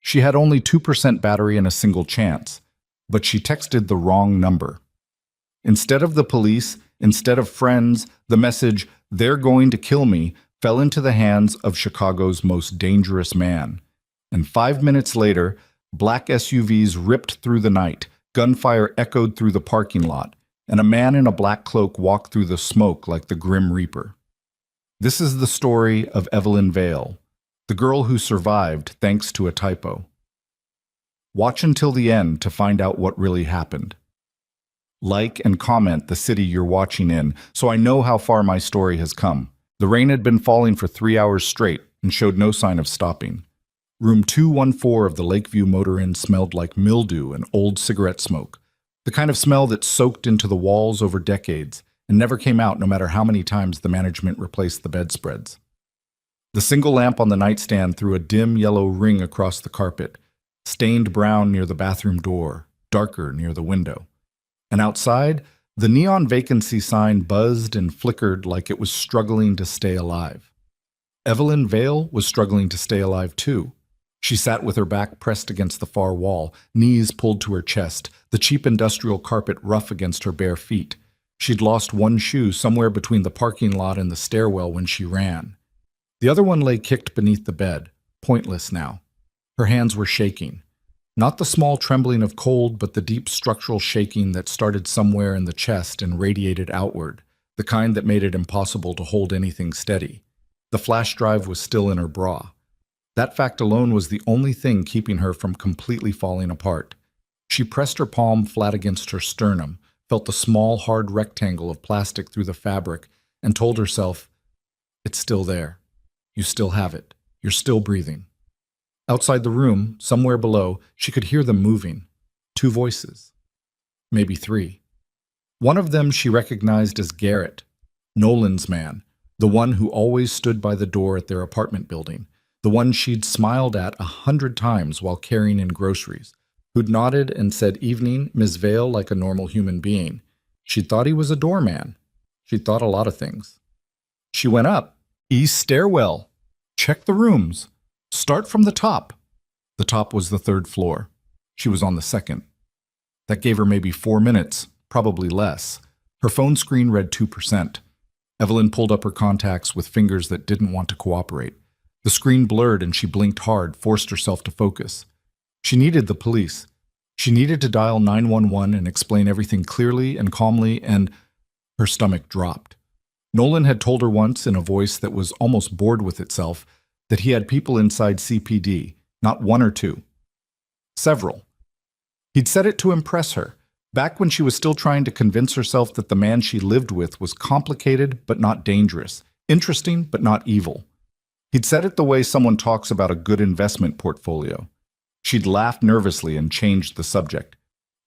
She had only 2% battery and a single chance, but she texted the wrong number. Instead of the police, instead of friends, the message, "They're going to kill me," fell into the hands of Chicago's most dangerous man. And 5 minutes later, black SUVs ripped through the night, gunfire echoed through the parking lot, and a man in a black cloak walked through the smoke like the Grim Reaper. This is the story of Evelyn Vale, the girl who survived thanks to a typo. Watch until the end to find out what really happened. Like and comment the city you're watching in so I know how far my story has come. The rain had been falling for 3 hours straight and showed no sign of stopping. Room 214 of the Lakeview Motor Inn smelled like mildew and old cigarette smoke, the kind of smell that soaked into the walls over decades and never came out no matter how many times the management replaced the bedspreads. The single lamp on the nightstand threw a dim yellow ring across the carpet, stained brown near the bathroom door, darker near the window. And outside, the neon vacancy sign buzzed and flickered like it was struggling to stay alive. Evelyn Vale was struggling to stay alive too. She sat with her back pressed against the far wall, knees pulled to her chest, the cheap industrial carpet rough against her bare feet. She'd lost one shoe somewhere between the parking lot and the stairwell when she ran. The other one lay kicked beneath the bed, pointless now. Her hands were shaking. Not the small trembling of cold, but the deep structural shaking that started somewhere in the chest and radiated outward, the kind that made it impossible to hold anything steady. The flash drive was still in her bra. That fact alone was the only thing keeping her from completely falling apart. She pressed her palm flat against her sternum, felt the small, hard rectangle of plastic through the fabric, and told herself, "It's still there. You still have it. You're still breathing." Outside the room, somewhere below, she could hear them moving. 2 voices. Maybe 3. One of them she recognized as Garrett, Nolan's man, the one who always stood by the door at their apartment building, the one she'd smiled at 100 times while carrying in groceries, who'd nodded and said evening, Ms. Vale, like a normal human being. She'd thought he was a doorman. She'd thought a lot of things. She went up. East stairwell. Check the rooms. Start from the top. The top was the 3rd floor. She was on the 2nd. That gave her maybe 4 minutes, probably less. Her phone screen read 2%. Evelyn pulled up her contacts with fingers that didn't want to cooperate. The screen blurred and she blinked hard, forced herself to focus. She needed the police. She needed to dial 911 and explain everything clearly and calmly, and her stomach dropped. Nolan had told her once in a voice that was almost bored with itself that he had people inside CPD, not 1 or 2. Several. He'd said it to impress her, back when she was still trying to convince herself that the man she lived with was complicated but not dangerous, interesting but not evil. He'd said it the way someone talks about a good investment portfolio. She'd laughed nervously and changed the subject.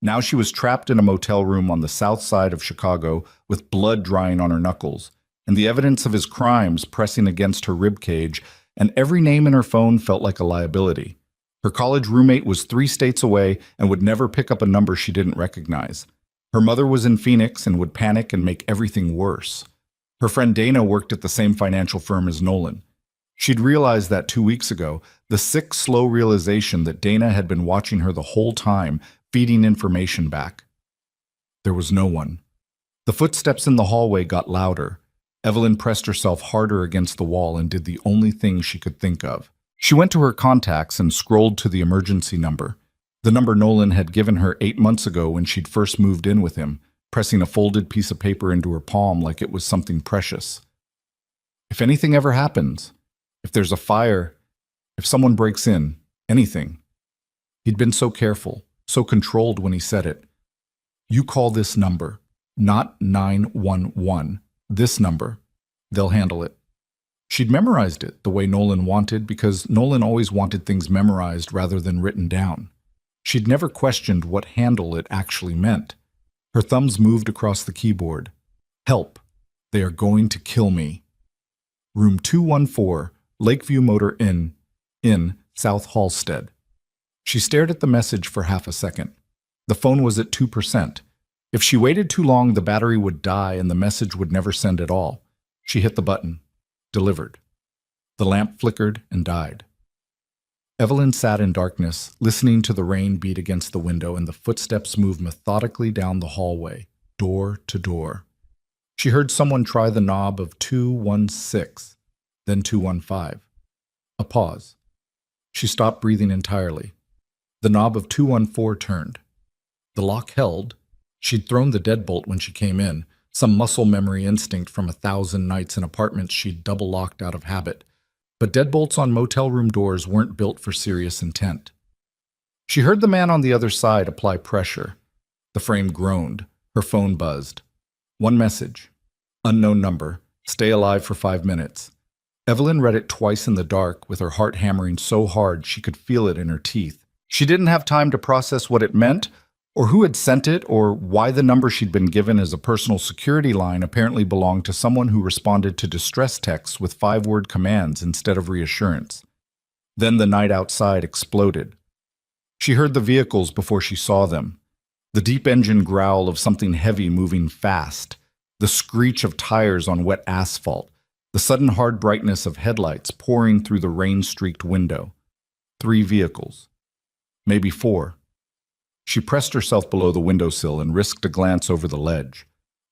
Now she was trapped in a motel room on the south side of Chicago with blood drying on her knuckles, and the evidence of his crimes pressing against her ribcage, and every name in her phone felt like a liability. Her college roommate was 3 states away and would never pick up a number she didn't recognize. Her mother was in Phoenix and would panic and make everything worse. Her friend Dana worked at the same financial firm as Nolan. She'd realized that 2 weeks ago, the sick, slow realization that Dana had been watching her the whole time, feeding information back. There was no one. The footsteps in the hallway got louder. Evelyn pressed herself harder against the wall and did the only thing she could think of. She went to her contacts and scrolled to the emergency number, the number Nolan had given her 8 months ago when she'd first moved in with him, pressing a folded piece of paper into her palm like it was something precious. If anything ever happens, if there's a fire, if someone breaks in, anything. He'd been so careful, so controlled when he said it. You call this number, not 911, this number. They'll handle it. She'd memorized it the way Nolan wanted because Nolan always wanted things memorized rather than written down. She'd never questioned what handle it actually meant. Her thumbs moved across the keyboard. Help. They are going to kill me. Room 214, Lakeview Motor Inn, South Halstead. She stared at the message for half a second. The phone was at 2%. If she waited too long, the battery would die and the message would never send at all. She hit the button. Delivered. The lamp flickered and died. Evelyn sat in darkness, listening to the rain beat against the window and the footsteps move methodically down the hallway, door to door. She heard someone try the knob of 216, then 215. A pause. She stopped breathing entirely. The knob of 214 turned. The lock held. She'd thrown the deadbolt when she came in, some muscle memory instinct from 1,000 nights in apartments she'd double-locked out of habit. But deadbolts on motel room doors weren't built for serious intent. She heard the man on the other side apply pressure. The frame groaned. Her phone buzzed. One message. Unknown number. Stay alive for 5 minutes. Evelyn read it twice in the dark, with her heart hammering so hard she could feel it in her teeth. She didn't have time to process what it meant, or who had sent it, or why the number she'd been given as a personal security line apparently belonged to someone who responded to distress texts with 5-word commands instead of reassurance. Then the night outside exploded. She heard the vehicles before she saw them. The deep engine growl of something heavy moving fast, the screech of tires on wet asphalt, the sudden hard brightness of headlights pouring through the rain-streaked window. 3 vehicles. Maybe 4. She pressed herself below the windowsill and risked a glance over the ledge.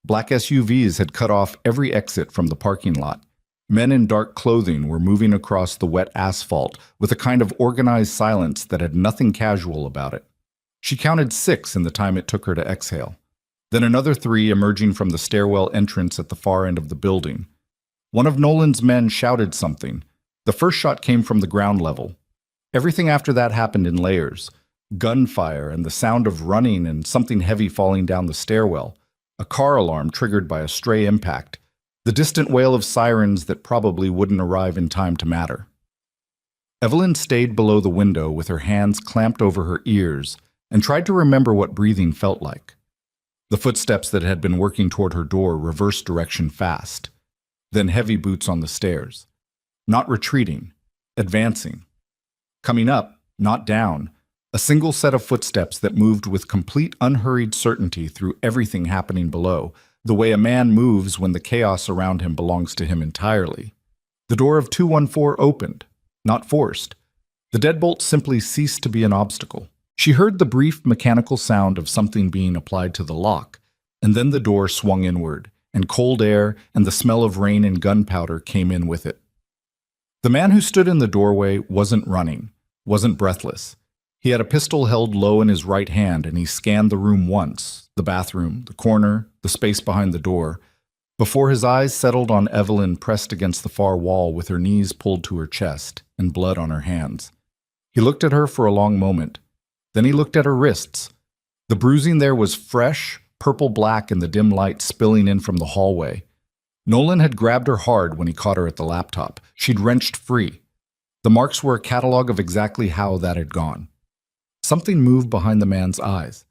Black SUVs had cut off every exit from the parking lot. Men in dark clothing were moving across the wet asphalt with a kind of organized silence that had nothing casual about it. She counted 6 in the time it took her to exhale. Then another 3 emerging from the stairwell entrance at the far end of the building. One of Nolan's men shouted something. The first shot came from the ground level. Everything after that happened in layers. Gunfire and the sound of running and something heavy falling down the stairwell. A car alarm triggered by a stray impact. The distant wail of sirens that probably wouldn't arrive in time to matter. Evelyn stayed below the window with her hands clamped over her ears and tried to remember what breathing felt like. The footsteps that had been working toward her door reversed direction fast. Then heavy boots on the stairs. Not retreating, advancing. Coming up, not down. A single set of footsteps that moved with complete unhurried certainty through everything happening below, the way a man moves when the chaos around him belongs to him entirely. The door of 214 opened, not forced. The deadbolt simply ceased to be an obstacle. She heard the brief mechanical sound of something being applied to the lock, and then the door swung inward, and cold air and the smell of rain and gunpowder came in with it. The man who stood in the doorway wasn't running, wasn't breathless. He had a pistol held low in his right hand, and he scanned the room once, the bathroom, the corner, the space behind the door, before his eyes settled on Evelyn pressed against the far wall with her knees pulled to her chest and blood on her hands. He looked at her for a long moment. Then he looked at her wrists. The bruising there was fresh, purple-black in the dim light spilling in from the hallway. Nolan had grabbed her hard when he caught her at the laptop. She'd wrenched free. The marks were a catalog of exactly how that had gone. Something moved behind the man's eyes.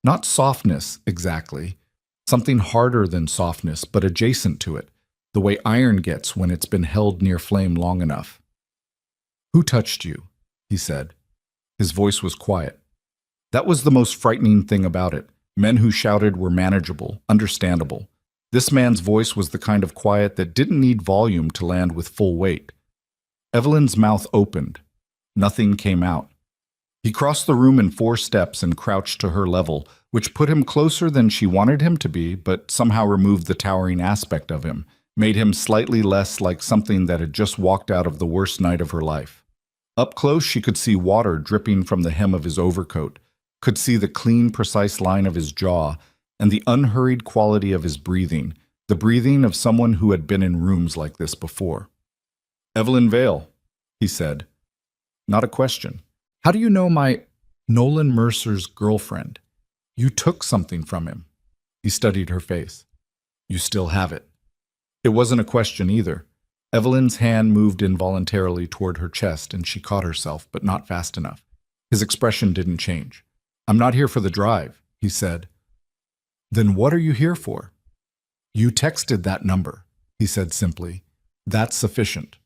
Not softness, exactly. Something harder than softness, but adjacent to it, the way iron gets when it's been held near flame long enough. "Who touched you?" he said. His voice was quiet. That was the most frightening thing about it. Men who shouted were manageable, understandable. This man's voice was the kind of quiet that didn't need volume to land with full weight. Evelyn's mouth opened. Nothing came out. He crossed the room in 4 steps and crouched to her level, which put him closer than she wanted him to be, but somehow removed the towering aspect of him, made him slightly less like something that had just walked out of the worst night of her life. Up close, she could see water dripping from the hem of his overcoat, could see the clean, precise line of his jaw, and the unhurried quality of his breathing, the breathing of someone who had been in rooms like this before. "Evelyn Vale," he said. Not a question. "How do you know my Nolan Mercer's girlfriend? You took something from him." He studied her face. "You still have it." It wasn't a question either. Evelyn's hand moved involuntarily toward her chest, and she caught herself, but not fast enough. His expression didn't change. "I'm not here for the drive," he said. "Then what are you here for?" "You texted that number," he said simply. "That's sufficient."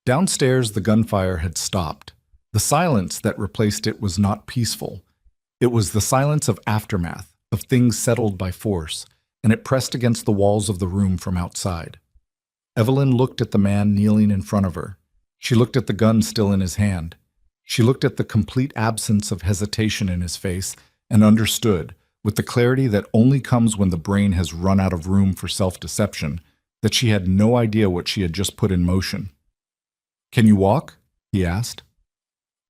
Downstairs, the gunfire had stopped. The silence that replaced it was not peaceful. It was the silence of aftermath, of things settled by force, and it pressed against the walls of the room from outside. Evelyn looked at the man kneeling in front of her. She looked at the gun still in his hand. She looked at the complete absence of hesitation in his face and understood, with the clarity that only comes when the brain has run out of room for self-deception, that she had no idea what she had just put in motion. "Can you walk?" he asked.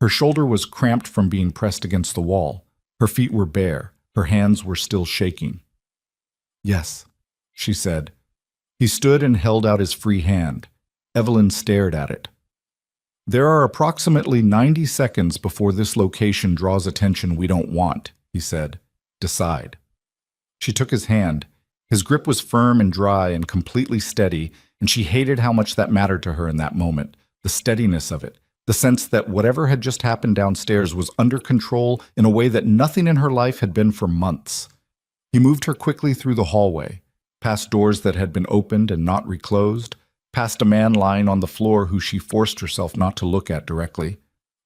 Her shoulder was cramped from being pressed against the wall. Her feet were bare. Her hands were still shaking. "Yes," she said. He stood and held out his free hand. Evelyn stared at it. "There are approximately 90 seconds before this location draws attention we don't want," he said. "Decide." She took his hand. His grip was firm and dry and completely steady, and she hated how much that mattered to her in that moment, the steadiness of it, the sense that whatever had just happened downstairs was under control in a way that nothing in her life had been for months. He moved her quickly through the hallway, past doors that had been opened and not reclosed, past a man lying on the floor who she forced herself not to look at directly,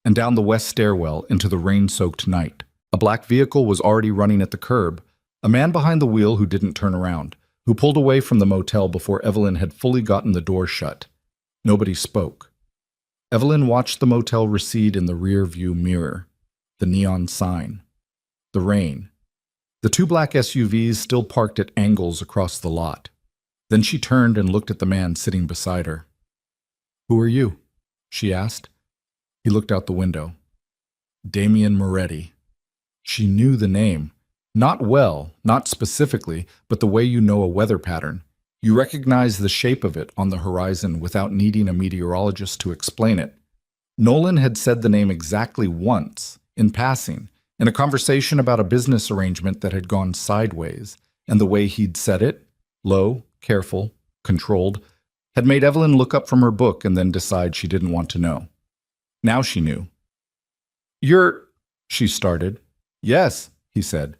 and down the west stairwell into the rain-soaked night. A black vehicle was already running at the curb, a man behind the wheel who didn't turn around, who pulled away from the motel before Evelyn had fully gotten the door shut. Nobody spoke. Evelyn watched the motel recede in the rear-view mirror, the neon sign, the rain, the two black SUVs still parked at angles across the lot. Then she turned and looked at the man sitting beside her. "Who are you?" she asked. He looked out the window. Damien Moretti. She knew the name. Not well, not specifically, but the way you know a weather pattern. You recognize the shape of it on the horizon without needing a meteorologist to explain it. Nolan had said the name exactly once, in passing, in a conversation about a business arrangement that had gone sideways, and the way he'd said it, low, careful, controlled, had made Evelyn look up from her book and then decide she didn't want to know. Now she knew. "You're—" she started. "Yes," he said.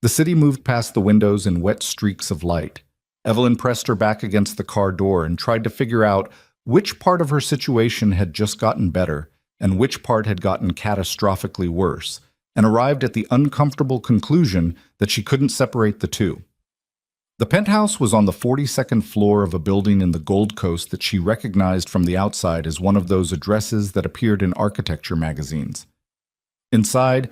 The city moved past the windows in wet streaks of light. Evelyn pressed her back against the car door and tried to figure out which part of her situation had just gotten better and which part had gotten catastrophically worse, and arrived at the uncomfortable conclusion that she couldn't separate the two. The penthouse was on the 42nd floor of a building in the Gold Coast that she recognized from the outside as one of those addresses that appeared in architecture magazines. Inside,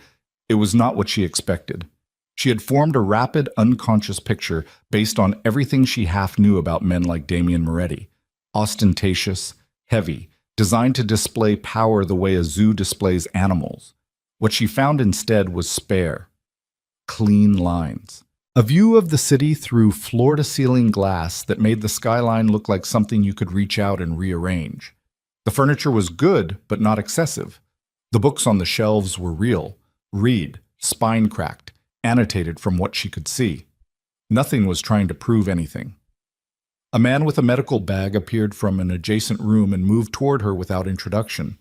it was not what she expected. She had formed a rapid, unconscious picture based on everything she half knew about men like Damien Moretti. Ostentatious, heavy, designed to display power the way a zoo displays animals. What she found instead was spare, clean lines. A view of the city through floor-to-ceiling glass that made the skyline look like something you could reach out and rearrange. The furniture was good, but not excessive. The books on the shelves were real, read, spine-cracked, annotated from what she could see. Nothing was trying to prove anything. A man with a medical bag appeared from an adjacent room and moved toward her without introduction.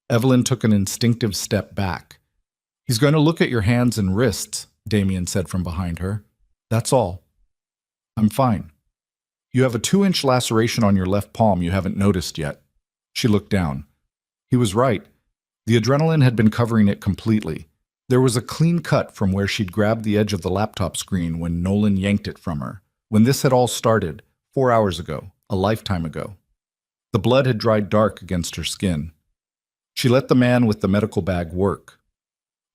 Evelyn took an instinctive step back. "He's going to look at your hands and wrists," Damien said from behind her. "That's all." "I'm fine." "You have a 2-inch laceration on your left palm you haven't noticed yet." She looked down. He was right. The adrenaline had been covering it completely. There was a clean cut from where she'd grabbed the edge of the laptop screen when Nolan yanked it from her. When this had all started, 4 hours ago, a lifetime ago. The blood had dried dark against her skin. She let the man with the medical bag work.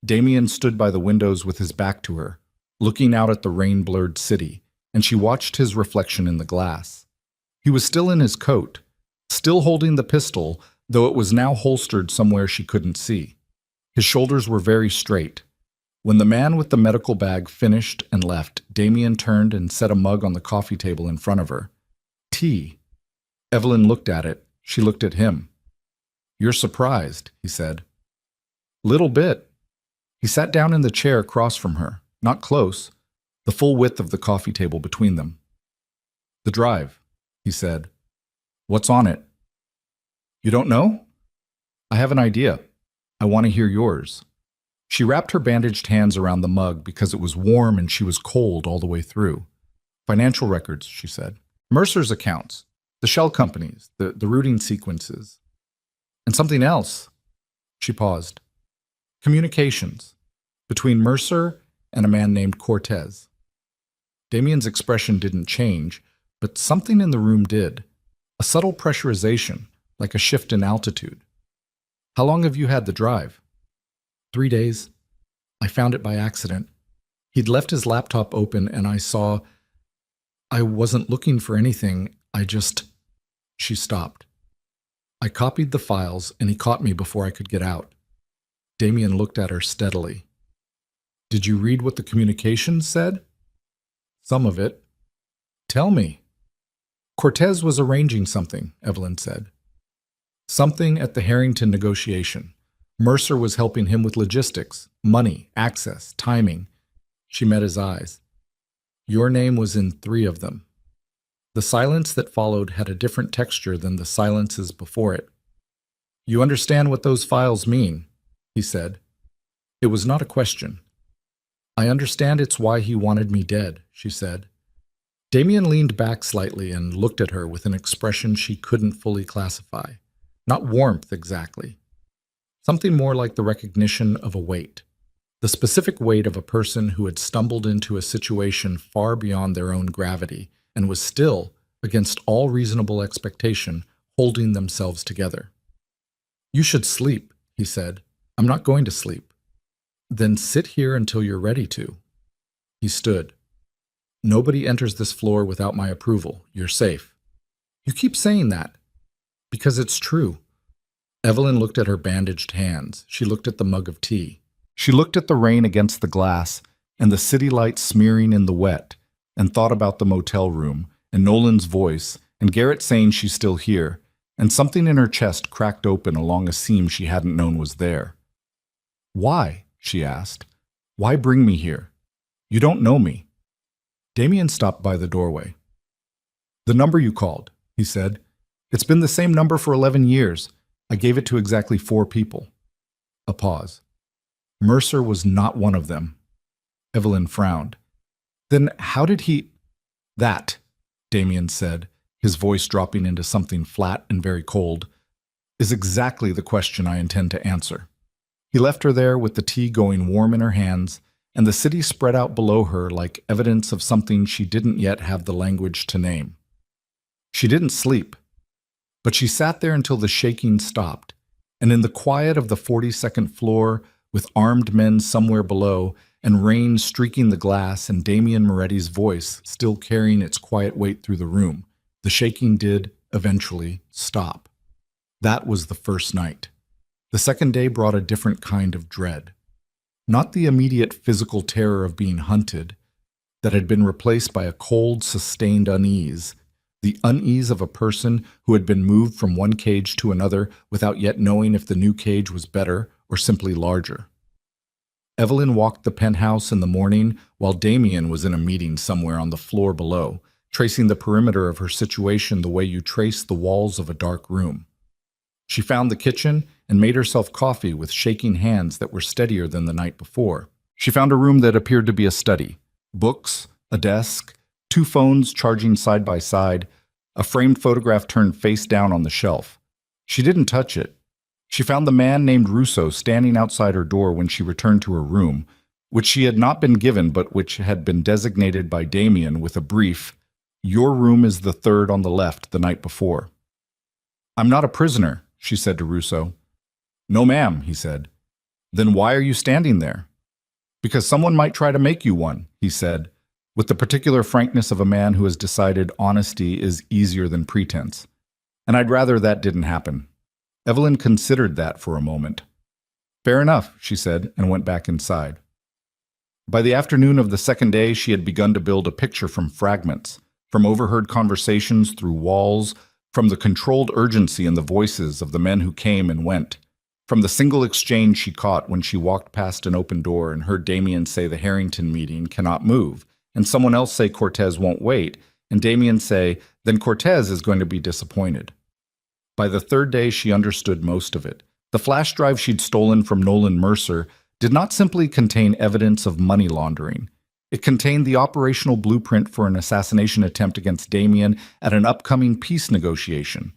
Damien stood by the windows with his back to her, looking out at the rain-blurred city, and she watched his reflection in the glass. He was still in his coat, still holding the pistol, though it was now holstered somewhere she couldn't see. His shoulders were very straight. When the man with the medical bag finished and left, Damien turned and set a mug on the coffee table in front of her. "Tea." Evelyn looked at it. She looked at him. "You're surprised," he said. "Little bit." He sat down in the chair across from her, not close, the full width of the coffee table between them. "The drive," he said. "What's on it?" "You don't know?" "I have an idea. I want to hear yours." She wrapped her bandaged hands around the mug because it was warm and she was cold all the way through. "Financial records," she said. "Mercer's accounts, the shell companies, the routing sequences. And something else." She paused. "Communications between Mercer and a man named Cortez." Damien's expression didn't change, but something in the room did. A subtle pressurization, like a shift in altitude. How long have you had the drive? 3 days. I found it by accident. He'd left his laptop open and I wasn't looking for anything. She stopped. I copied the files and he caught me before I could get out. Damien looked at her steadily. Did you read what the communications said? Some of it. Tell me. Cortez was arranging something, Evelyn said. Something at the Harrington negotiation. Mercer was helping him with logistics, money, access, timing. She met his eyes. Your name was in 3 of them. The silence that followed had a different texture than the silences before it. You understand what those files mean, he said. It was not a question. I understand it's why he wanted me dead, she said. Damien leaned back slightly and looked at her with an expression she couldn't fully classify. Not warmth exactly. Something more like the recognition of a weight. The specific weight of a person who had stumbled into a situation far beyond their own gravity and was still, against all reasonable expectation, holding themselves together. You should sleep, he said. I'm not going to sleep. Then sit here until you're ready to. He stood. Nobody enters this floor without my approval. You're safe. You keep saying that. Because it's true. Evelyn looked at her bandaged hands. She looked at the mug of tea. She looked at the rain against the glass and the city lights smearing in the wet, and thought about the motel room, and Nolan's voice, and Garrett saying she's still here, and something in her chest cracked open along a seam she hadn't known was there. Why? She asked. Why bring me here? You don't know me. Damien stopped by the doorway. The number you called, he said. It's been the same number for 11 years. I gave it to exactly 4 people. A pause. Mercer was not one of them. Evelyn frowned. Then how did he— That, Damien said, his voice dropping into something flat and very cold, is exactly the question I intend to answer. He left her there with the tea going warm in her hands, and the city spread out below her like evidence of something she didn't yet have the language to name. She didn't sleep, but she sat there until the shaking stopped, and in the quiet of the 42nd floor, with armed men somewhere below, and rain streaking the glass and Damien Moretti's voice still carrying its quiet weight through the room, the shaking did, eventually, stop. That was the first night. The second day brought a different kind of dread. Not the immediate physical terror of being hunted, that had been replaced by a cold, sustained unease, the unease of a person who had been moved from one cage to another without yet knowing if the new cage was better or simply larger. Evelyn walked the penthouse in the morning while Damien was in a meeting somewhere on the floor below, tracing the perimeter of her situation the way you trace the walls of a dark room. She found the kitchen and made herself coffee with shaking hands that were steadier than the night before. She found a room that appeared to be a study. Books, a desk, 2 phones charging side by side, a framed photograph turned face down on the shelf. She didn't touch it. She found the man named Russo standing outside her door when she returned to her room, which she had not been given but which had been designated by Damien with a brief, "Your room is the 3rd on the left," the night before. "I'm not a prisoner," she said to Russo. "No, ma'am," he said. "Then why are you standing there?" "Because someone might try to make you one," he said, with the particular frankness of a man who has decided honesty is easier than pretense. "And I'd rather that didn't happen." Evelyn considered that for a moment. "Fair enough," she said, and went back inside. By the afternoon of the second day, she had begun to build a picture from fragments, from overheard conversations through walls, from the controlled urgency in the voices of the men who came and went, from the single exchange she caught when she walked past an open door and heard Damien say the Harrington meeting cannot move, and someone else say Cortez won't wait, and Damien say, then Cortez is going to be disappointed. By the 3rd day, she understood most of it. The flash drive she'd stolen from Nolan Mercer did not simply contain evidence of money laundering. It contained the operational blueprint for an assassination attempt against Damien at an upcoming peace negotiation,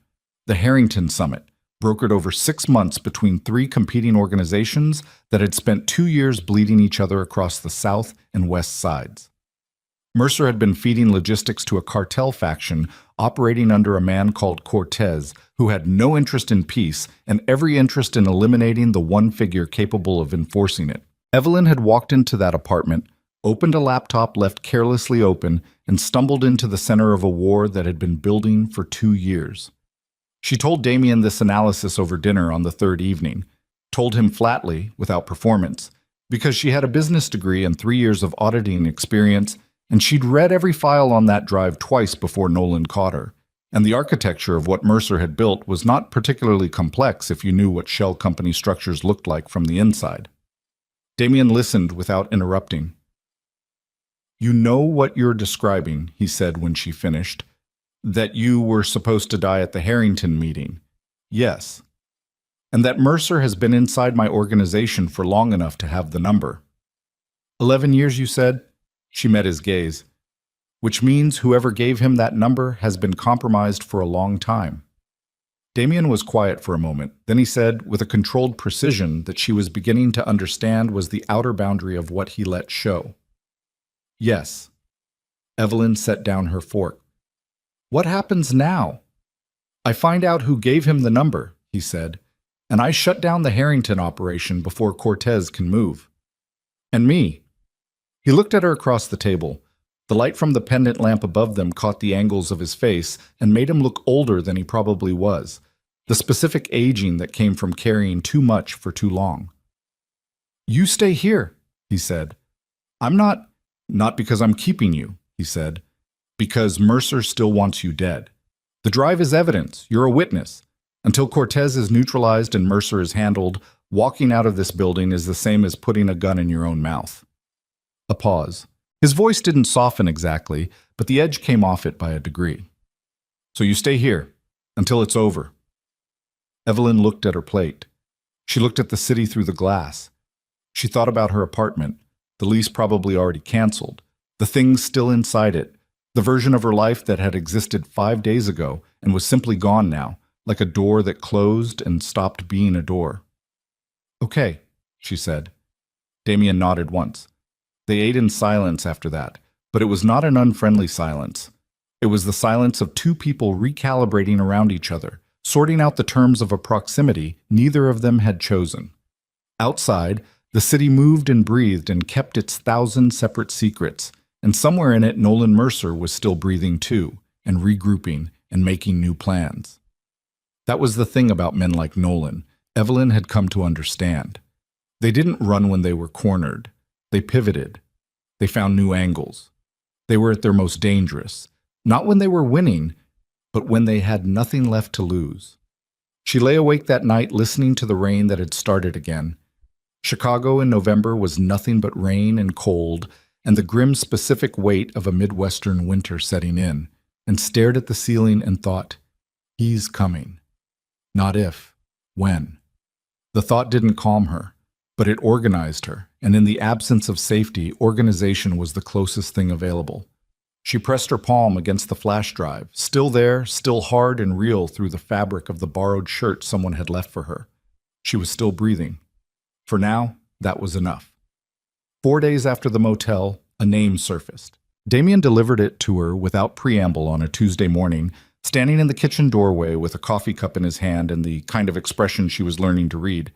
the Harrington Summit, brokered over 6 months between 3 competing organizations that had spent 2 years bleeding each other across the south and west sides. Mercer had been feeding logistics to a cartel faction operating under a man called Cortez, who had no interest in peace and every interest in eliminating the one figure capable of enforcing it. Evelyn had walked into that apartment, opened a laptop left carelessly open, and stumbled into the center of a war that had been building for 2 years. She told Damien this analysis over dinner on the third evening, told him flatly, without performance, because she had a business degree and 3 years of auditing experience, and she'd read every file on that drive twice before Nolan caught her. And the architecture of what Mercer had built was not particularly complex if you knew what shell company structures looked like from the inside. Damien listened without interrupting. "You know what you're describing," he said when she finished. "That you were supposed to die at the Harrington meeting." "Yes." "And that Mercer has been inside my organization for long enough to have the number." 11 years, you said? She met his gaze. "Which means whoever gave him that number has been compromised for a long time." Damien was quiet for a moment. Then he said, with a controlled precision that she was beginning to understand was the outer boundary of what he let show. "Yes." Evelyn set down her fork. "What happens now?" "I find out who gave him the number," he said, "and I shut down the Harrington operation before Cortez can move." "And me." He looked at her across the table. The light from the pendant lamp above them caught the angles of his face and made him look older than he probably was, the specific aging that came from carrying too much for too long. "You stay here," he said. "I'm not because I'm keeping you," he said, "because Mercer still wants you dead. The drive is evidence. You're a witness. Until Cortez is neutralized and Mercer is handled, walking out of this building is the same as putting a gun in your own mouth." A pause. His voice didn't soften exactly, but the edge came off it by a degree. "So you stay here, until it's over." Evelyn looked at her plate. She looked at the city through the glass. She thought about her apartment, the lease probably already canceled, the things still inside it, the version of her life that had existed 5 days ago and was simply gone now, like a door that closed and stopped being a door. "Okay," she said. Damien nodded once. They ate in silence after that, but it was not an unfriendly silence. It was the silence of two people recalibrating around each other, sorting out the terms of a proximity neither of them had chosen. Outside, the city moved and breathed and kept its 1,000 separate secrets, and somewhere in it Nolan Mercer was still breathing too, and regrouping and making new plans. That was the thing about men like Nolan, Evelyn had come to understand. They didn't run when they were cornered. They pivoted. They found new angles. They were at their most dangerous, not when they were winning, but when they had nothing left to lose. She lay awake that night listening to the rain that had started again. Chicago in November was nothing but rain and cold, and the grim specific weight of a Midwestern winter setting in, and stared at the ceiling and thought, "He's coming." Not if, when. The thought didn't calm her, but it organized her, and in the absence of safety, organization was the closest thing available. She pressed her palm against the flash drive, still there, still hard and real through the fabric of the borrowed shirt someone had left for her. She was still breathing. For now, that was enough. 4 days after the motel, a name surfaced. Damien delivered it to her without preamble on a Tuesday morning, standing in the kitchen doorway with a coffee cup in his hand and the kind of expression she was learning to read.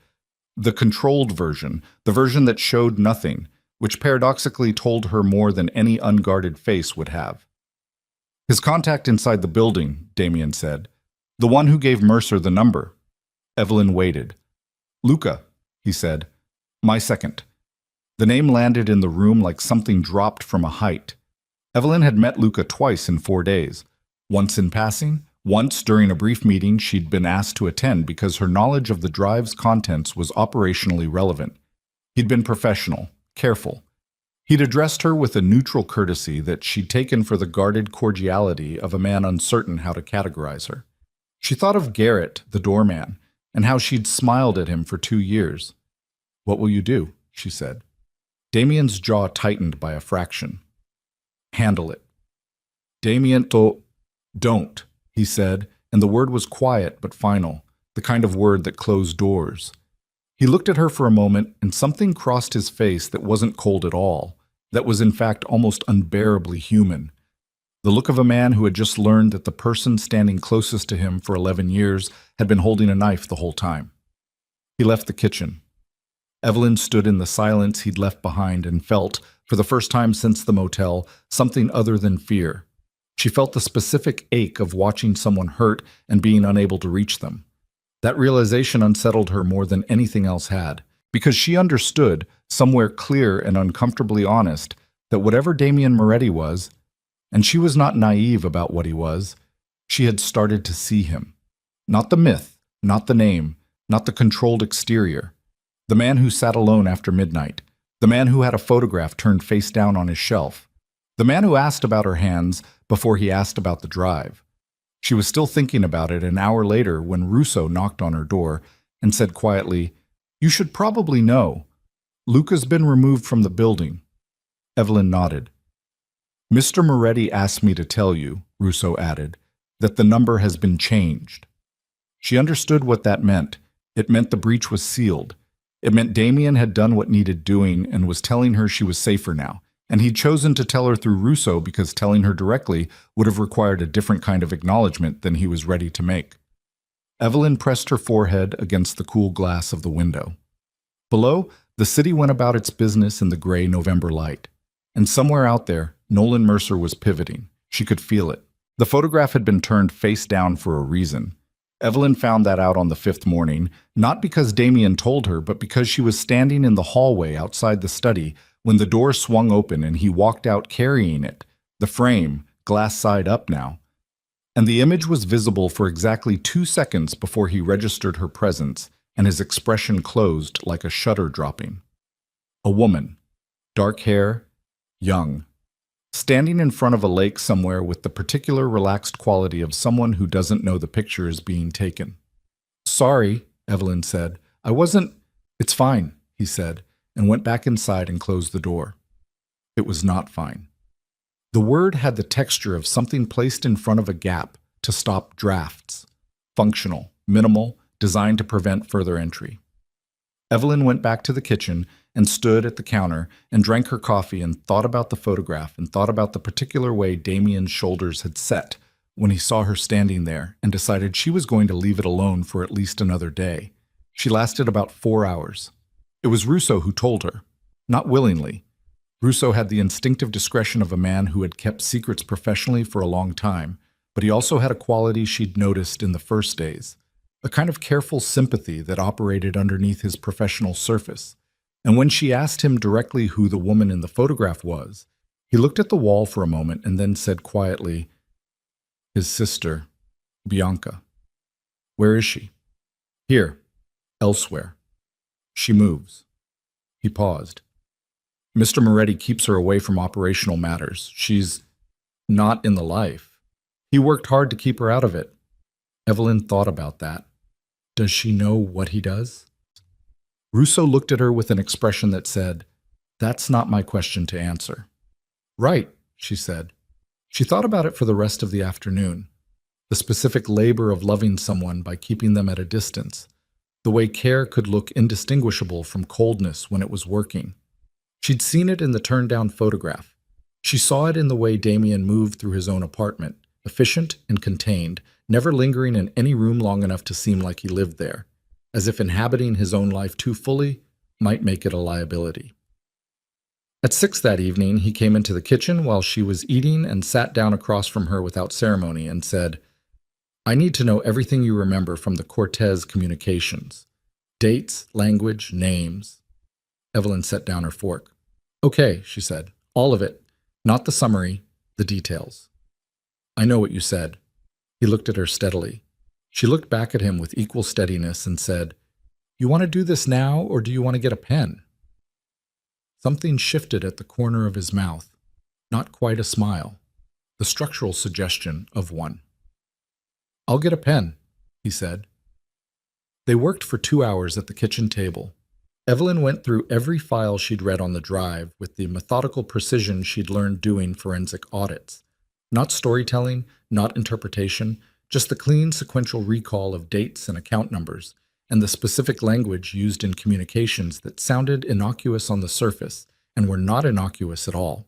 The controlled version, the version that showed nothing, which paradoxically told her more than any unguarded face would have. "His contact inside the building," Damien said. "The one who gave Mercer the number." Evelyn waited. "Luca," he said. "My second." The name landed in the room like something dropped from a height. Evelyn had met Luca twice in 4 days. Once in passing, once during a brief meeting she'd been asked to attend because her knowledge of the drive's contents was operationally relevant. He'd been professional, careful. He'd addressed her with a neutral courtesy that she'd taken for the guarded cordiality of a man uncertain how to categorize her. She thought of Garrett, the doorman, and how she'd smiled at him for 2 years. "What will you do?" she said. Damien's jaw tightened by a fraction. "Handle it." Damien don't, he said, and the word was quiet but final, the kind of word that closed doors. He looked at her for a moment, and something crossed his face that wasn't cold at all. that was in fact almost unbearably human. The look of a man who had just learned that the person standing closest to him for 11 years had been holding a knife the whole time. He left the kitchen. Evelyn stood in the silence he'd left behind and felt, for the first time since the motel, something other than fear. She felt the specific ache of watching someone hurt and being unable to reach them. That realization unsettled her more than anything else had, because she understood, somewhere clear and uncomfortably honest, that whatever Damien Moretti was, and she was not naive about what he was, she had started to see him. Not the myth, not the name, not the controlled exterior. The man who sat alone after midnight. The man who had a photograph turned face down on his shelf. The man who asked about her hands before he asked about the drive. She was still thinking about it an hour later when Russo knocked on her door and said quietly, "You should probably know. Luca's been removed from the building." Evelyn nodded. "Mr. Moretti asked me to tell you," Russo added, "that the number has been changed." She understood what that meant. It meant the breach was sealed. It meant Damien had done what needed doing and was telling her she was safer now, and he'd chosen to tell her through Russo because telling her directly would have required a different kind of acknowledgement than he was ready to make. Evelyn pressed her forehead against the cool glass of the window. Below, the city went about its business in the gray November light. And somewhere out there, Nolan Mercer was pivoting. She could feel it. The photograph had been turned face down for a reason. Evelyn found that out on the fifth morning, not because Damien told her, but because she was standing in the hallway outside the study when the door swung open and he walked out carrying it, the frame, glass side up now. And the image was visible for exactly 2 seconds before he registered her presence, and his expression closed like a shutter dropping. A woman, dark hair, young, standing in front of a lake somewhere with the particular relaxed quality of someone who doesn't know the picture is being taken. "Sorry," Evelyn said. "I wasn't—" "It's fine," he said, and went back inside and closed the door. It was not fine. The word had the texture of something placed in front of a gap to stop drafts. Functional, minimal, designed to prevent further entry. Evelyn went back to the kitchen and stood at the counter and drank her coffee and thought about the photograph and thought about the particular way Damien's shoulders had set when he saw her standing there and decided she was going to leave it alone for at least another day. She lasted about 4 hours. It was Russo who told her, not willingly. Russo had the instinctive discretion of a man who had kept secrets professionally for a long time, but he also had a quality she'd noticed in the first days, a kind of careful sympathy that operated underneath his professional surface. And when she asked him directly who the woman in the photograph was, he looked at the wall for a moment and then said quietly, "His sister, Bianca." "Where is she?" "Here, elsewhere. She moves." He paused. "Mr. Moretti keeps her away from operational matters. She's not in the life. He worked hard to keep her out of it." Evelyn thought about that. Does she know what he does? Russo looked at her with an expression that said, "That's not my question to answer." "Right," she said. She thought about it for the rest of the afternoon. The specific labor of loving someone by keeping them at a distance. The way care could look indistinguishable from coldness when it was working. She'd seen it in the turned-down photograph. She saw it in the way Damien moved through his own apartment, efficient and contained, never lingering in any room long enough to seem like he lived there, as if inhabiting his own life too fully might make it a liability. At 6 that evening, he came into the kitchen while she was eating and sat down across from her without ceremony and said, "I need to know everything you remember from the Cortez communications. Dates, language, names." Evelyn set down her fork. "Okay," she said. "All of it. Not the summary, the details." "I know what you said." He looked at her steadily. She looked back at him with equal steadiness and said, "You want to do this now, or do you want to get a pen?" Something shifted at the corner of his mouth. Not quite a smile. The structural suggestion of one. "I'll get a pen," he said. They worked for 2 hours at the kitchen table. Evelyn went through every file she'd read on the drive with the methodical precision she'd learned doing forensic audits. Not storytelling, not interpretation, just the clean sequential recall of dates and account numbers, and the specific language used in communications that sounded innocuous on the surface and were not innocuous at all.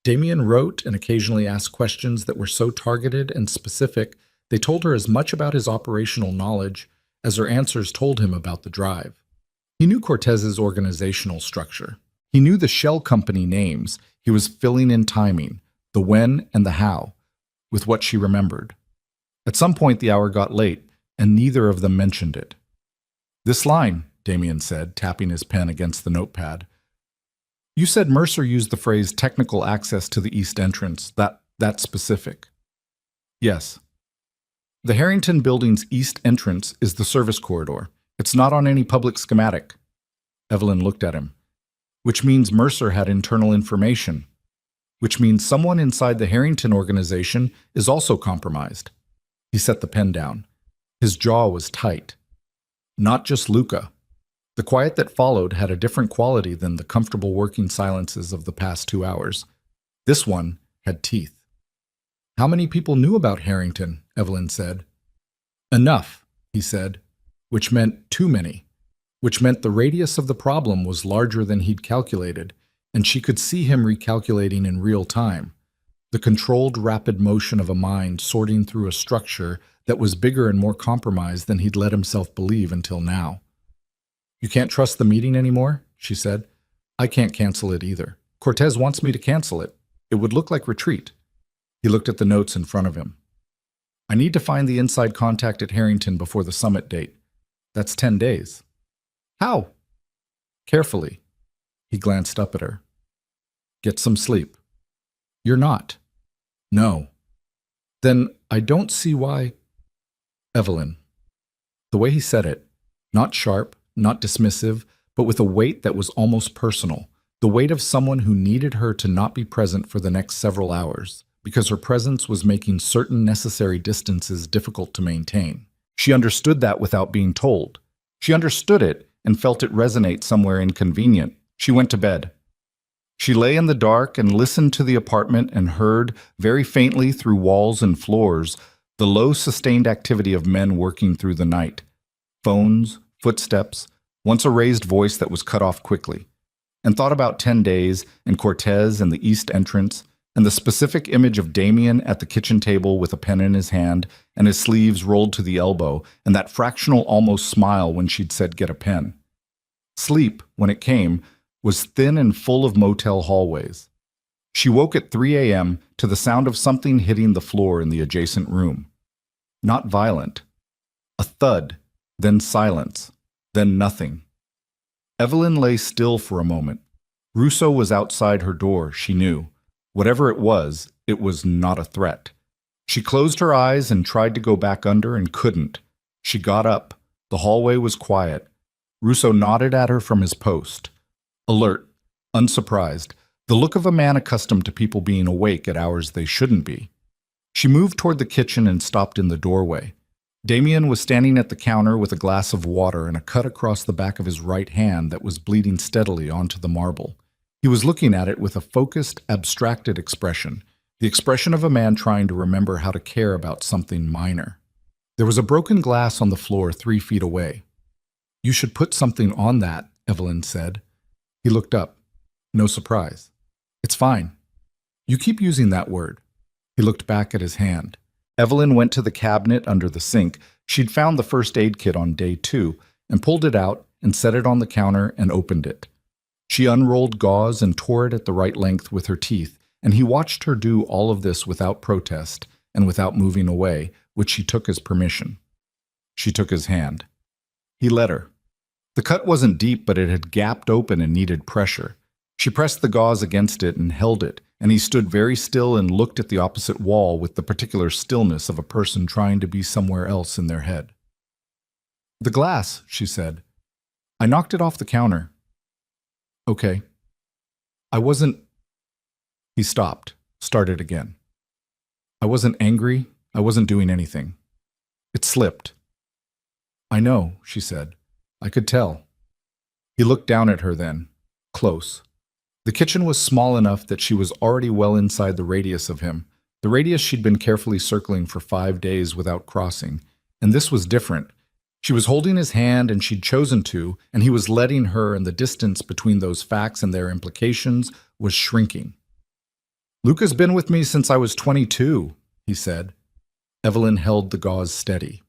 Damien wrote and occasionally asked questions that were so targeted and specific they told her as much about his operational knowledge as her answers told him about the drive. He knew Cortez's organizational structure. He knew the shell company names. He was filling in timing, the when and the how, with what she remembered. At some point the hour got late, and neither of them mentioned it. "This line," Damien said, tapping his pen against the notepad. "You said Mercer used the phrase technical access to the east entrance. That's specific." "Yes. The Harrington Building's east entrance is the service corridor. It's not on any public schematic." Evelyn looked at him. "Which means Mercer had internal information. Which means someone inside the Harrington organization is also compromised." He set the pen down. His jaw was tight. Not just Luca. The quiet that followed had a different quality than the comfortable working silences of the past 2 hours. This one had teeth. "How many people knew about Harrington?" Evelyn said. "Enough," he said, which meant too many, which meant the radius of the problem was larger than he'd calculated, and she could see him recalculating in real time, the controlled, rapid motion of a mind sorting through a structure that was bigger and more compromised than he'd let himself believe until now. "You can't trust the meeting anymore?" she said. "I can't cancel it either. Cortez wants me to cancel it. It would look like retreat." He looked at the notes in front of him. "I need to find the inside contact at Harrington before the summit date. That's 10 days. "How?" "Carefully." He glanced up at her. "Get some sleep." "You're not." "No." "Then I don't see why—" "Evelyn." The way he said it, not sharp, not dismissive, but with a weight that was almost personal, the weight of someone who needed her to not be present for the next several hours, because her presence was making certain necessary distances difficult to maintain. She understood that without being told. She understood it and felt it resonate somewhere inconvenient. She went to bed. She lay in the dark and listened to the apartment and heard, very faintly through walls and floors, the low sustained activity of men working through the night. Phones, footsteps, once a raised voice that was cut off quickly. And thought about 10 days and Cortez and the east entrance, and the specific image of Damien at the kitchen table with a pen in his hand and his sleeves rolled to the elbow, and that fractional almost smile when she'd said get a pen. Sleep, when it came, was thin and full of motel hallways. She woke at 3 a.m. to the sound of something hitting the floor in the adjacent room. Not violent. A thud, then silence, then nothing. Evelyn lay still for a moment. Russo was outside her door, she knew. Whatever it was not a threat. She closed her eyes and tried to go back under and couldn't. She got up. The hallway was quiet. Russo nodded at her from his post. Alert, unsurprised, the look of a man accustomed to people being awake at hours they shouldn't be. She moved toward the kitchen and stopped in the doorway. Damien was standing at the counter with a glass of water and a cut across the back of his right hand that was bleeding steadily onto the marble. He was looking at it with a focused, abstracted expression, the expression of a man trying to remember how to care about something minor. There was a broken glass on the floor 3 feet away. "You should put something on that," Evelyn said. He looked up. No surprise. "It's fine." "You keep using that word." He looked back at his hand. Evelyn went to the cabinet under the sink. She'd found the first aid kit on day 2 and pulled it out and set it on the counter and opened it. She unrolled gauze and tore it at the right length with her teeth, and he watched her do all of this without protest and without moving away, which she took as permission. She took his hand. He let her. The cut wasn't deep, but it had gapped open and needed pressure. She pressed the gauze against it and held it, and he stood very still and looked at the opposite wall with the particular stillness of a person trying to be somewhere else in their head. "The glass," she said. "I knocked it off the counter." "Okay." "I wasn't—" He stopped, started again. "I wasn't angry. I wasn't doing anything. It slipped." "I know," she said. "I could tell." He looked down at her then, close. The kitchen was small enough that she was already well inside the radius of him, the radius she'd been carefully circling for 5 days without crossing, and this was different. She was holding his hand and she'd chosen to, and he was letting her, and the distance between those facts and their implications was shrinking. "Luca's been with me since I was 22, he said. Evelyn held the gauze steady.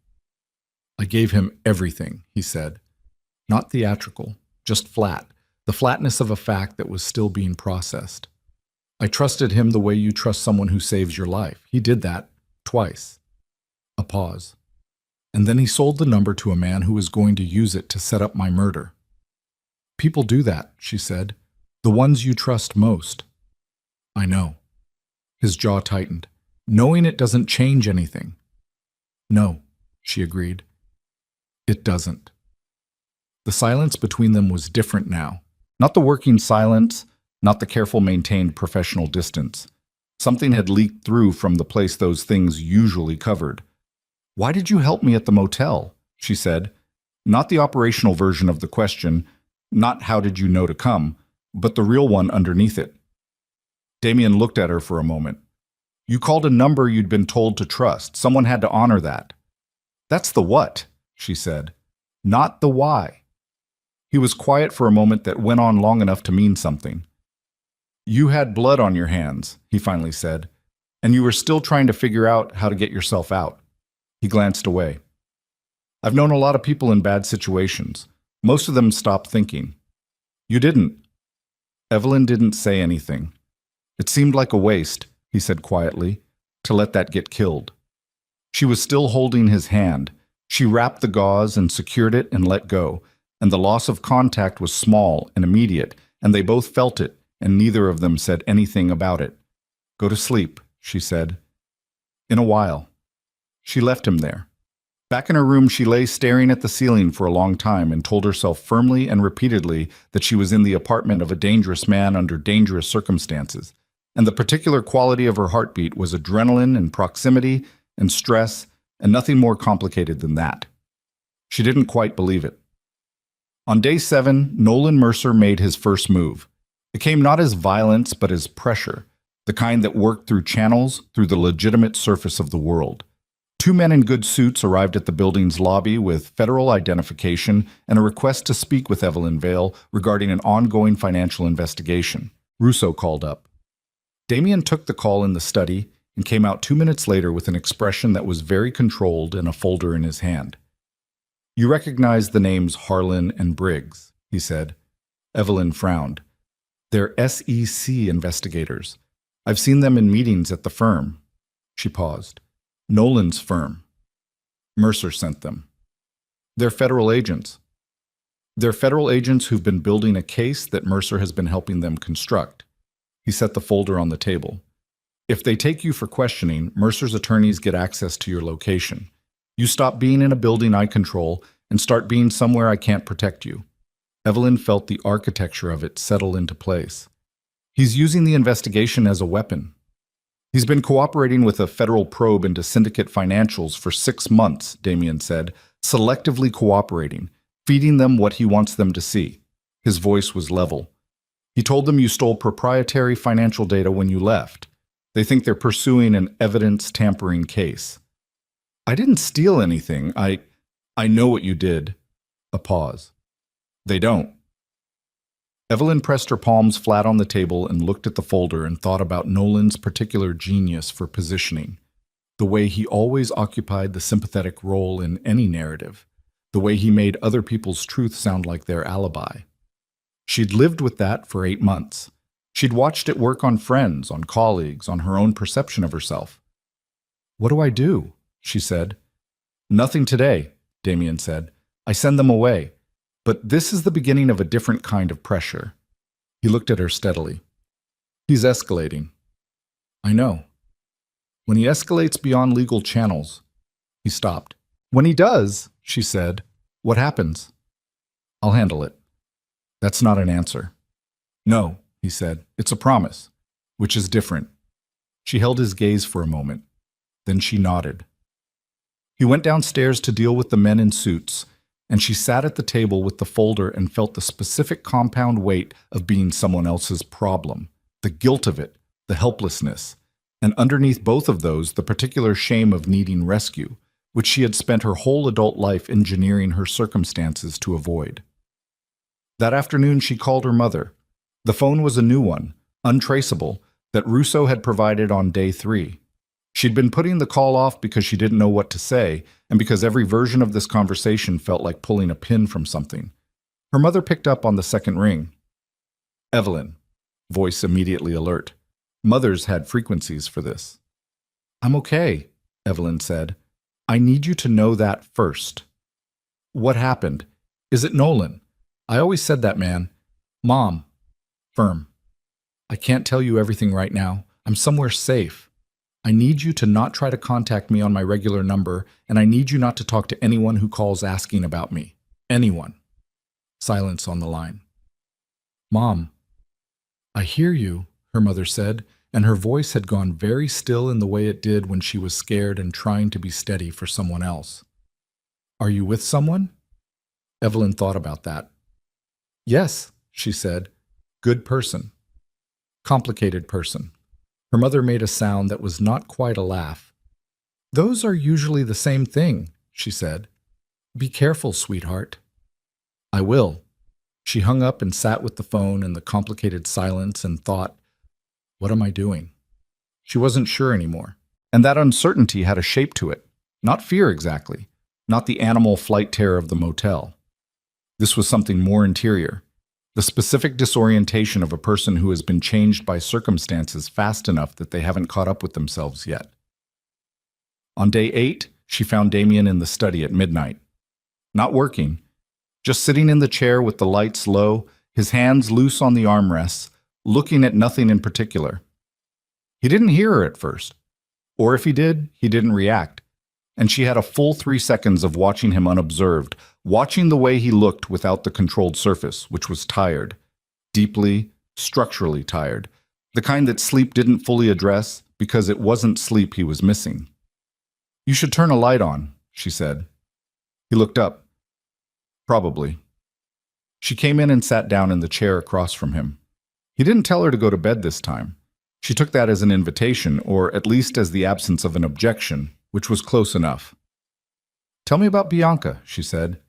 "I gave him everything," he said. Not theatrical, just flat, the flatness of a fact that was still being processed. "I trusted him the way you trust someone who saves your life. He did that, twice." A pause. "And then he sold the number to a man who was going to use it to set up my murder." "People do that," she said. "The ones you trust most." "I know." His jaw tightened. "Knowing it doesn't change anything." "No," she agreed. "It doesn't." The silence between them was different now. Not the working silence, not the careful maintained professional distance. Something had leaked through from the place those things usually covered. "Why did you help me at the motel?" she said. Not the operational version of the question, not how did you know to come, but the real one underneath it. Damien looked at her for a moment. "You called a number you'd been told to trust. Someone had to honor that." "That's the what," she said, "not the why." He was quiet for a moment that went on long enough to mean something. "You had blood on your hands," he finally said, "and you were still trying to figure out how to get yourself out." He glanced away. "I've known a lot of people in bad situations. Most of them stopped thinking. You didn't." Evelyn didn't say anything. "It seemed like a waste," he said quietly, "to let that get killed." She was still holding his hand. She wrapped the gauze and secured it and let go, and the loss of contact was small and immediate, and they both felt it, and neither of them said anything about it. "Go to sleep," she said. "In a while." She left him there. Back in her room, she lay staring at the ceiling for a long time and told herself firmly and repeatedly that she was in the apartment of a dangerous man under dangerous circumstances, and the particular quality of her heartbeat was adrenaline and proximity and stress and nothing more complicated than that. She didn't quite believe it. On day 7, Nolan Mercer made his first move. It came not as violence but as pressure, the kind that worked through channels, through the legitimate surface of the world. 2 men in good suits arrived at the building's lobby with federal identification and a request to speak with Evelyn Vale regarding an ongoing financial investigation. Russo called up. Damien took the call in the study and came out 2 minutes later with an expression that was very controlled and a folder in his hand. "You recognize the names Harlan and Briggs," he said. Evelyn frowned. "They're SEC investigators. I've seen them in meetings at the firm." She paused. "Nolan's firm." Mercer sent them. "They're federal agents." "They're federal agents who've been building a case that Mercer has been helping them construct." He set the folder on the table. "If they take you for questioning, Mercer's attorneys get access to your location. You stop being in a building I control and start being somewhere I can't protect you." Evelyn felt the architecture of it settle into place. "He's using the investigation as a weapon. He's been cooperating with a federal probe into syndicate financials for 6 months," Damien said, "selectively cooperating, feeding them what he wants them to see." His voice was level. "He told them you stole proprietary financial data when you left. They think they're pursuing an evidence-tampering case." "I didn't steal anything. I know what you did." A pause. "They don't." Evelyn pressed her palms flat on the table and looked at the folder and thought about Nolan's particular genius for positioning, the way he always occupied the sympathetic role in any narrative, the way he made other people's truth sound like their alibi. She'd lived with that for 8 months. She'd watched it work on friends, on colleagues, on her own perception of herself. "What do I do?" she said. "Nothing today," Damien said. "I send them away. But this is the beginning of a different kind of pressure." He looked at her steadily. "He's escalating." "I know. When he escalates beyond legal channels." He stopped. "When he does," she said, "what happens?" "I'll handle it." "That's not an answer." "No," he said. "It's a promise," which is different. She held his gaze for a moment. Then she nodded. He went downstairs to deal with the men in suits, and she sat at the table with the folder and felt the specific compound weight of being someone else's problem, the guilt of it, the helplessness, and underneath both of those, the particular shame of needing rescue, which she had spent her whole adult life engineering her circumstances to avoid. That afternoon, she called her mother. The phone was a new one, untraceable, that Russo had provided on day 3. She'd been putting the call off because she didn't know what to say, and because every version of this conversation felt like pulling a pin from something. Her mother picked up on the second ring. Evelyn, voice immediately alert. Mothers had frequencies for this. I'm okay, Evelyn said. I need you to know that first. What happened? Is it Nolan? I always said that, man. Mom. Firm. I can't tell you everything right now. I'm somewhere safe. I need you to not try to contact me on my regular number, and I need you not to talk to anyone who calls asking about me. Anyone. Silence on the line. Mom. I hear you, her mother said, and her voice had gone very still in the way it did when she was scared and trying to be steady for someone else. Are you with someone? Evelyn thought about that. Yes, she said. Good person. Complicated person. Her mother made a sound that was not quite a laugh. Those are usually the same thing, she said. Be careful, sweetheart. I will. She hung up and sat with the phone in the complicated silence and thought, what am I doing? She wasn't sure anymore. And that uncertainty had a shape to it. Not fear exactly. Not the animal flight terror of the motel. This was something more interior. The specific disorientation of a person who has been changed by circumstances fast enough that they haven't caught up with themselves yet. On day 8, she found Damien in the study at midnight. Not working, just sitting in the chair with the lights low, his hands loose on the armrests, looking at nothing in particular. He didn't hear her at first. Or if he did, he didn't react. And she had a full 3 seconds of watching him unobserved, watching the way he looked without the controlled surface, which was tired. Deeply, structurally tired. The kind that sleep didn't fully address because it wasn't sleep he was missing. You should turn a light on, she said. He looked up. Probably. She came in and sat down in the chair across from him. He didn't tell her to go to bed this time. She took that as an invitation, or at least as the absence of an objection, which was close enough. Tell me about Bianca, she said.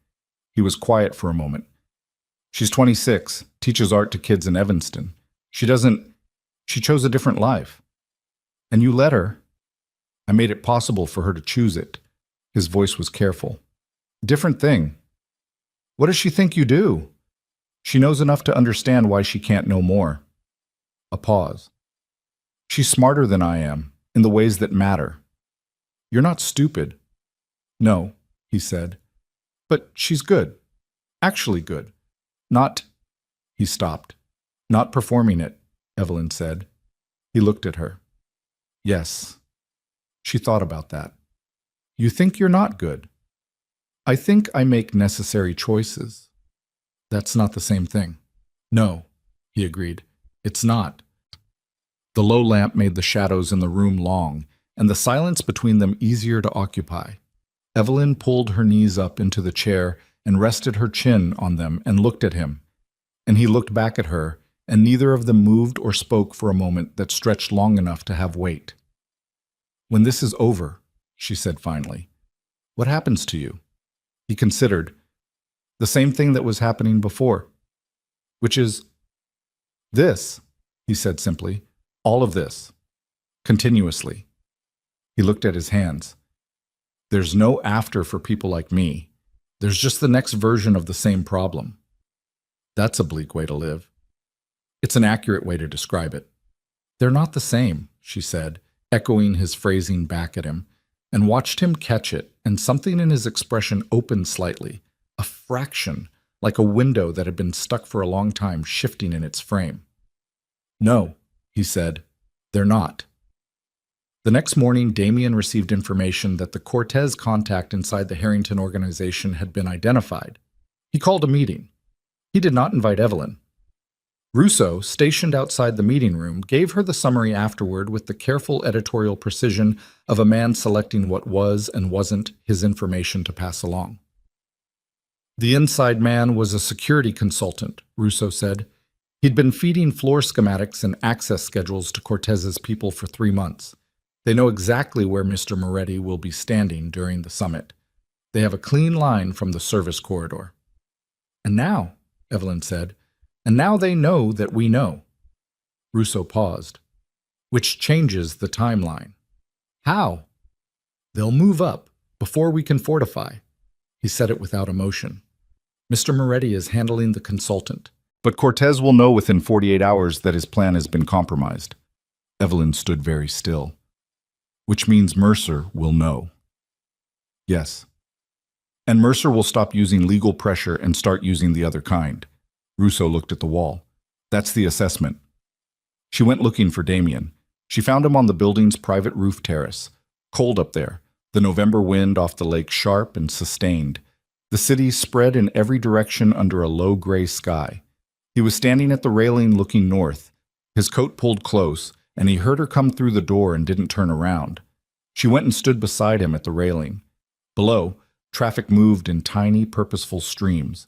He was quiet for a moment. She's 26, teaches art to kids in Evanston. She chose a different life. And you let her. I made it possible for her to choose it. His voice was careful. Different thing. What does she think you do? She knows enough to understand why she can't know more. A pause. She's smarter than I am, in the ways that matter. You're not stupid. No, he said. But she's good. Actually good. Not... He stopped. Not performing it, Evelyn said. He looked at her. Yes. She thought about that. You think you're not good. I think I make necessary choices. That's not the same thing. No, he agreed. It's not. The low lamp made the shadows in the room long, and the silence between them easier to occupy. Evelyn pulled her knees up into the chair and rested her chin on them and looked at him. And he looked back at her, and neither of them moved or spoke for a moment that stretched long enough to have weight. When this is over, she said finally, what happens to you? He considered. The same thing that was happening before. Which is, this, he said simply, all of this, continuously. He looked at his hands. There's no after for people like me. There's just the next version of the same problem. That's a bleak way to live. It's an accurate way to describe it. They're not the same, she said, echoing his phrasing back at him, and watched him catch it, and something in his expression opened slightly, a fraction, like a window that had been stuck for a long time shifting in its frame. No, he said, they're not. The next morning, Damien received information that the Cortez contact inside the Harrington organization had been identified. He called a meeting. He did not invite Evelyn. Russo, stationed outside the meeting room, gave her the summary afterward with the careful editorial precision of a man selecting what was and wasn't his information to pass along. The inside man was a security consultant, Russo said. He'd been feeding floor schematics and access schedules to Cortez's people for 3 months. They know exactly where Mr. Moretti will be standing during the summit. They have a clean line from the service corridor. And now, Evelyn said, and now they know that we know. Russo paused. Which changes the timeline. How? They'll move up before we can fortify. He said it without emotion. Mr. Moretti is handling the consultant. But Cortez will know within 48 hours that his plan has been compromised. Evelyn stood very still. Which means Mercer will know. Yes. And Mercer will stop using legal pressure and start using the other kind. Russo looked at the wall. That's the assessment. She went looking for Damien. She found him on the building's private roof terrace. Cold up there, the November wind off the lake sharp and sustained. The city spread in every direction under a low gray sky. He was standing at the railing looking north. His coat pulled close, and he heard her come through the door and didn't turn around. She went and stood beside him at the railing. Below, traffic moved in tiny, purposeful streams.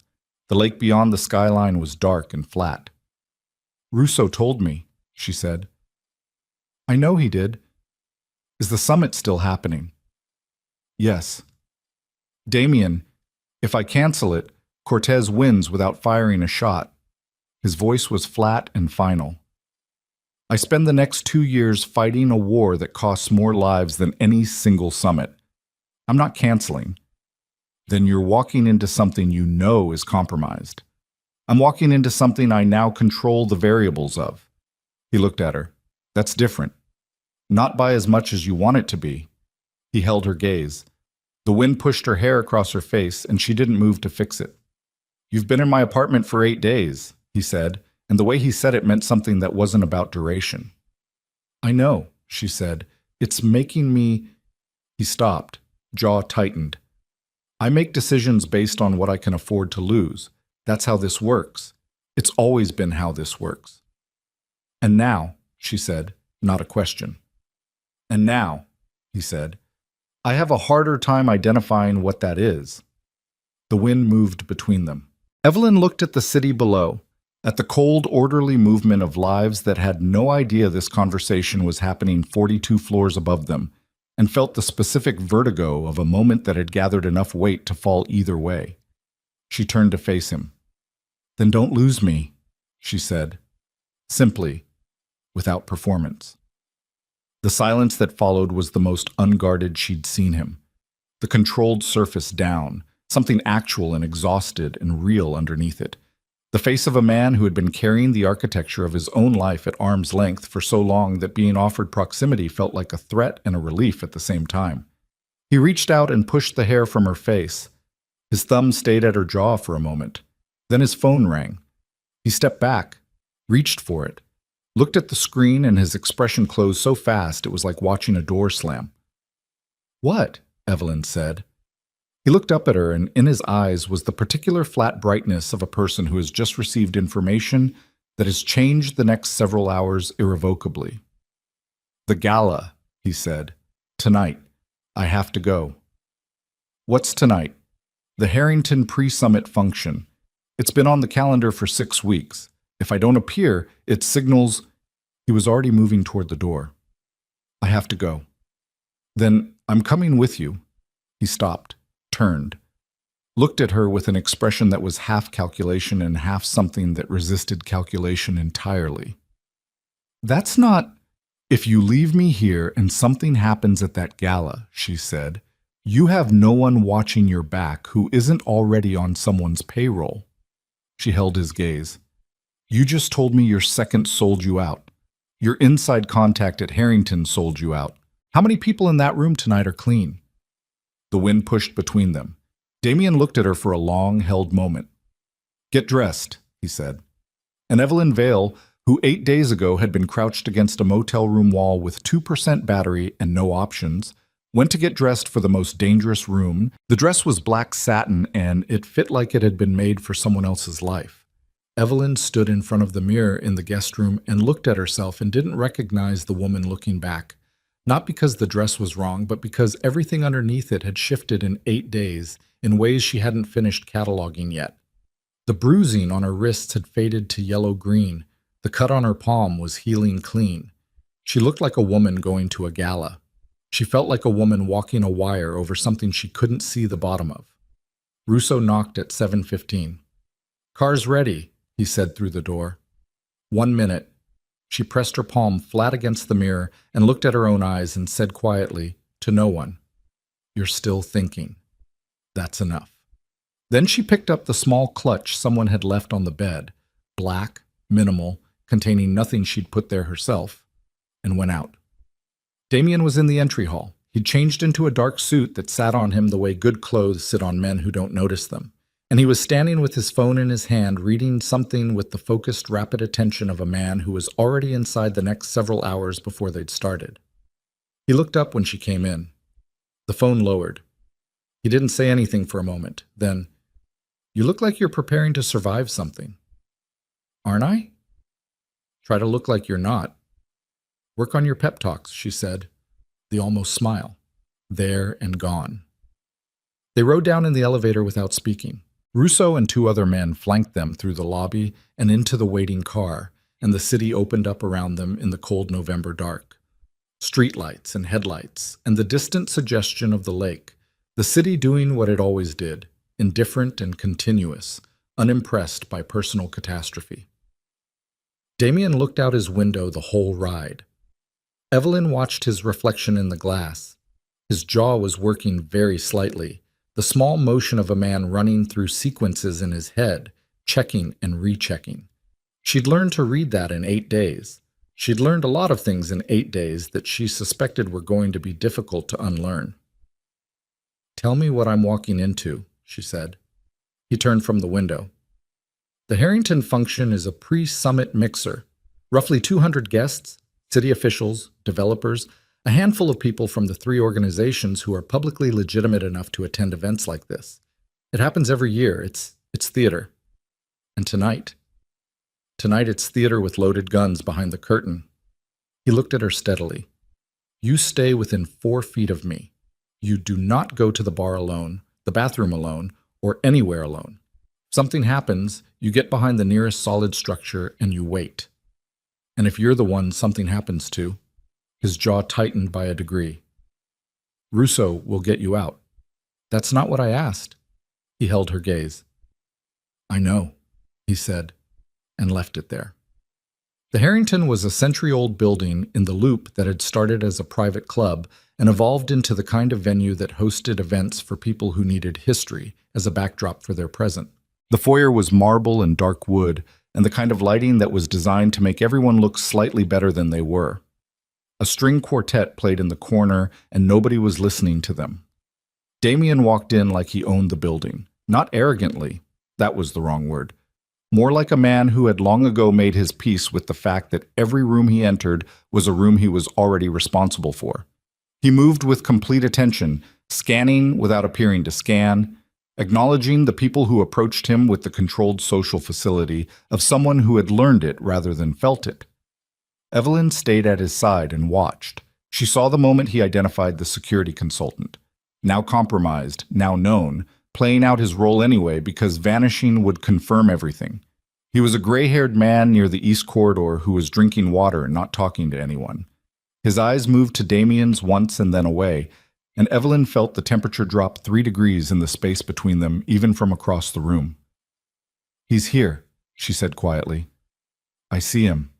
The lake beyond the skyline was dark and flat. Russo told me, she said. I know he did. Is the summit still happening? Yes. Damien, if I cancel it, Cortez wins without firing a shot. His voice was flat and final. I spend the next 2 years fighting a war that costs more lives than any single summit. I'm not canceling. Then you're walking into something you know is compromised. I'm walking into something I now control the variables of. He looked at her. That's different. Not by as much as you want it to be. He held her gaze. The wind pushed her hair across her face, and she didn't move to fix it. You've been in my apartment for 8 days, he said, and the way he said it meant something that wasn't about duration. I know, she said. It's making me... He stopped, jaw tightened. I make decisions based on what I can afford to lose. That's how this works. It's always been how this works. And now, she said, not a question. And now, he said, I have a harder time identifying what that is. The wind moved between them. Evelyn looked at the city below, at the cold, orderly movement of lives that had no idea this conversation was happening 42 floors above them, and felt the specific vertigo of a moment that had gathered enough weight to fall either way. She turned to face him. Then don't lose me, she said, simply, without performance. The silence that followed was the most unguarded she'd seen him. The controlled surface down, something actual and exhausted and real underneath it. The face of a man who had been carrying the architecture of his own life at arm's length for so long that being offered proximity felt like a threat and a relief at the same time. He reached out and pushed the hair from her face. His thumb stayed at her jaw for a moment. Then his phone rang. He stepped back, reached for it, looked at the screen, and his expression closed so fast it was like watching a door slam. What? Evelyn said. He looked up at her, and in his eyes was the particular flat brightness of a person who has just received information that has changed the next several hours irrevocably. The gala, he said. Tonight. I have to go. What's tonight? The Harrington pre-summit function. It's been on the calendar for 6 weeks. If I don't appear, it signals... He was already moving toward the door. I have to go. Then I'm coming with you. He stopped, turned, looked at her with an expression that was half calculation and half something that resisted calculation entirely. That's not... If you leave me here and something happens at that gala, she said, you have no one watching your back who isn't already on someone's payroll. She held his gaze. You just told me your second sold you out. Your inside contact at Harrington sold you out. How many people in that room tonight are clean? The wind pushed between them. Damien looked at her for a long-held moment. Get dressed, he said. And Evelyn Vale, who 8 days ago had been crouched against a motel room wall with 2% battery and no options, went to get dressed for the most dangerous room. The dress was black satin, and it fit like it had been made for someone else's life. Evelyn stood in front of the mirror in the guest room and looked at herself and didn't recognize the woman looking back. Not because the dress was wrong, but because everything underneath it had shifted in 8 days in ways she hadn't finished cataloging yet. The bruising on her wrists had faded to yellow-green. The cut on her palm was healing clean. She looked like a woman going to a gala. She felt like a woman walking a wire over something she couldn't see the bottom of. Russo knocked at 7:15. "Car's ready," he said through the door. 1 minute. She pressed her palm flat against the mirror and looked at her own eyes and said quietly, to no one, "You're still thinking. That's enough." Then she picked up the small clutch someone had left on the bed, black, minimal, containing nothing she'd put there herself, and went out. Damien was in the entry hall. He'd changed into a dark suit that sat on him the way good clothes sit on men who don't notice them, and he was standing with his phone in his hand reading something with the focused, rapid attention of a man who was already inside the next several hours before they'd started. He looked up when she came in. The phone lowered. He didn't say anything for a moment. Then, "You look like you're preparing to survive something." "Aren't I?" "Try to look like you're not. Work on your pep talks," she said, the almost smile. There and gone. They rode down in the elevator without speaking. Russo and 2 other men flanked them through the lobby and into the waiting car, and the city opened up around them in the cold November dark. Streetlights and headlights, and the distant suggestion of the lake, the city doing what it always did, indifferent and continuous, unimpressed by personal catastrophe. Damien looked out his window the whole ride. Evelyn watched his reflection in the glass. His jaw was working very slightly, the small motion of a man running through sequences in his head, checking and rechecking. She'd learned to read that in 8 days. She'd learned a lot of things in 8 days that she suspected were going to be difficult to unlearn. "Tell me what I'm walking into," she said. He turned from the window. "The Harrington function is a pre-summit mixer. Roughly 200 guests, city officials, developers, a handful of people from the 3 organizations who are publicly legitimate enough to attend events like this. It happens every year. It's theater. And tonight it's theater with loaded guns behind the curtain." He looked at her steadily. "You stay within 4 feet of me. You do not go to the bar alone, the bathroom alone, or anywhere alone. Something happens, you get behind the nearest solid structure and you wait. And if you're the one something happens to," his jaw tightened by a degree, "Russo will get you out." "That's not what I asked." He held her gaze. "I know," he said, and left it there. The Harrington was a century-old building in the Loop that had started as a private club and evolved into the kind of venue that hosted events for people who needed history as a backdrop for their present. The foyer was marble and dark wood, and the kind of lighting that was designed to make everyone look slightly better than they were. A string quartet played in the corner, and nobody was listening to them. Damien walked in like he owned the building. Not arrogantly, that was the wrong word. More like a man who had long ago made his peace with the fact that every room he entered was a room he was already responsible for. He moved with complete attention, scanning without appearing to scan, acknowledging the people who approached him with the controlled social facility of someone who had learned it rather than felt it. Evelyn stayed at his side and watched. She saw the moment he identified the security consultant. Now compromised, now known, playing out his role anyway because vanishing would confirm everything. He was a gray-haired man near the East Corridor who was drinking water and not talking to anyone. His eyes moved to Damien's once and then away, and Evelyn felt the temperature drop 3 degrees in the space between them, even from across the room. "He's here," she said quietly. "I see him.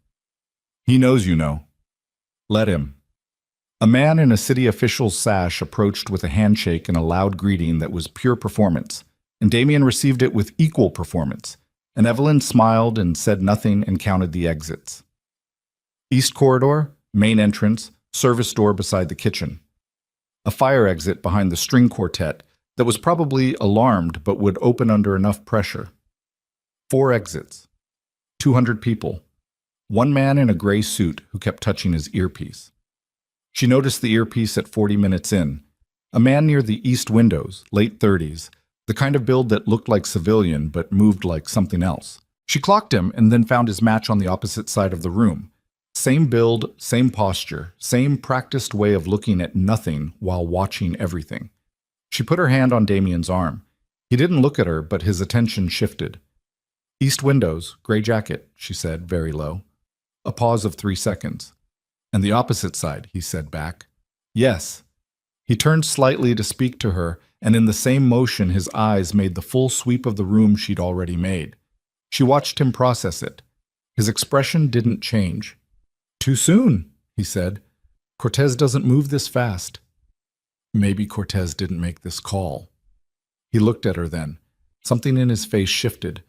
He knows you know. Let him." A man in a city official's sash approached with a handshake and a loud greeting that was pure performance, and Damien received it with equal performance, and Evelyn smiled and said nothing and counted the exits. East corridor, main entrance, service door beside the kitchen. A fire exit behind the string quartet that was probably alarmed but would open under enough pressure. 4 exits. 200 people. 1 man in a gray suit who kept touching his earpiece. She noticed the earpiece at 40 minutes in. A man near the east windows, late 30s, the kind of build that looked like civilian but moved like something else. She clocked him and then found his match on the opposite side of the room. Same build, same posture, same practiced way of looking at nothing while watching everything. She put her hand on Damien's arm. He didn't look at her, but his attention shifted. "East windows, gray jacket," she said, very low. A pause of 3 seconds. "And the opposite side," he said back. Yes. He turned slightly to speak to her, and in the same motion his eyes made the full sweep of the room she'd already made. She watched him process it. His expression didn't change. Too soon, he said. Cortez doesn't move this fast. Maybe Cortez didn't make this call. He looked at her then. Something in his face shifted.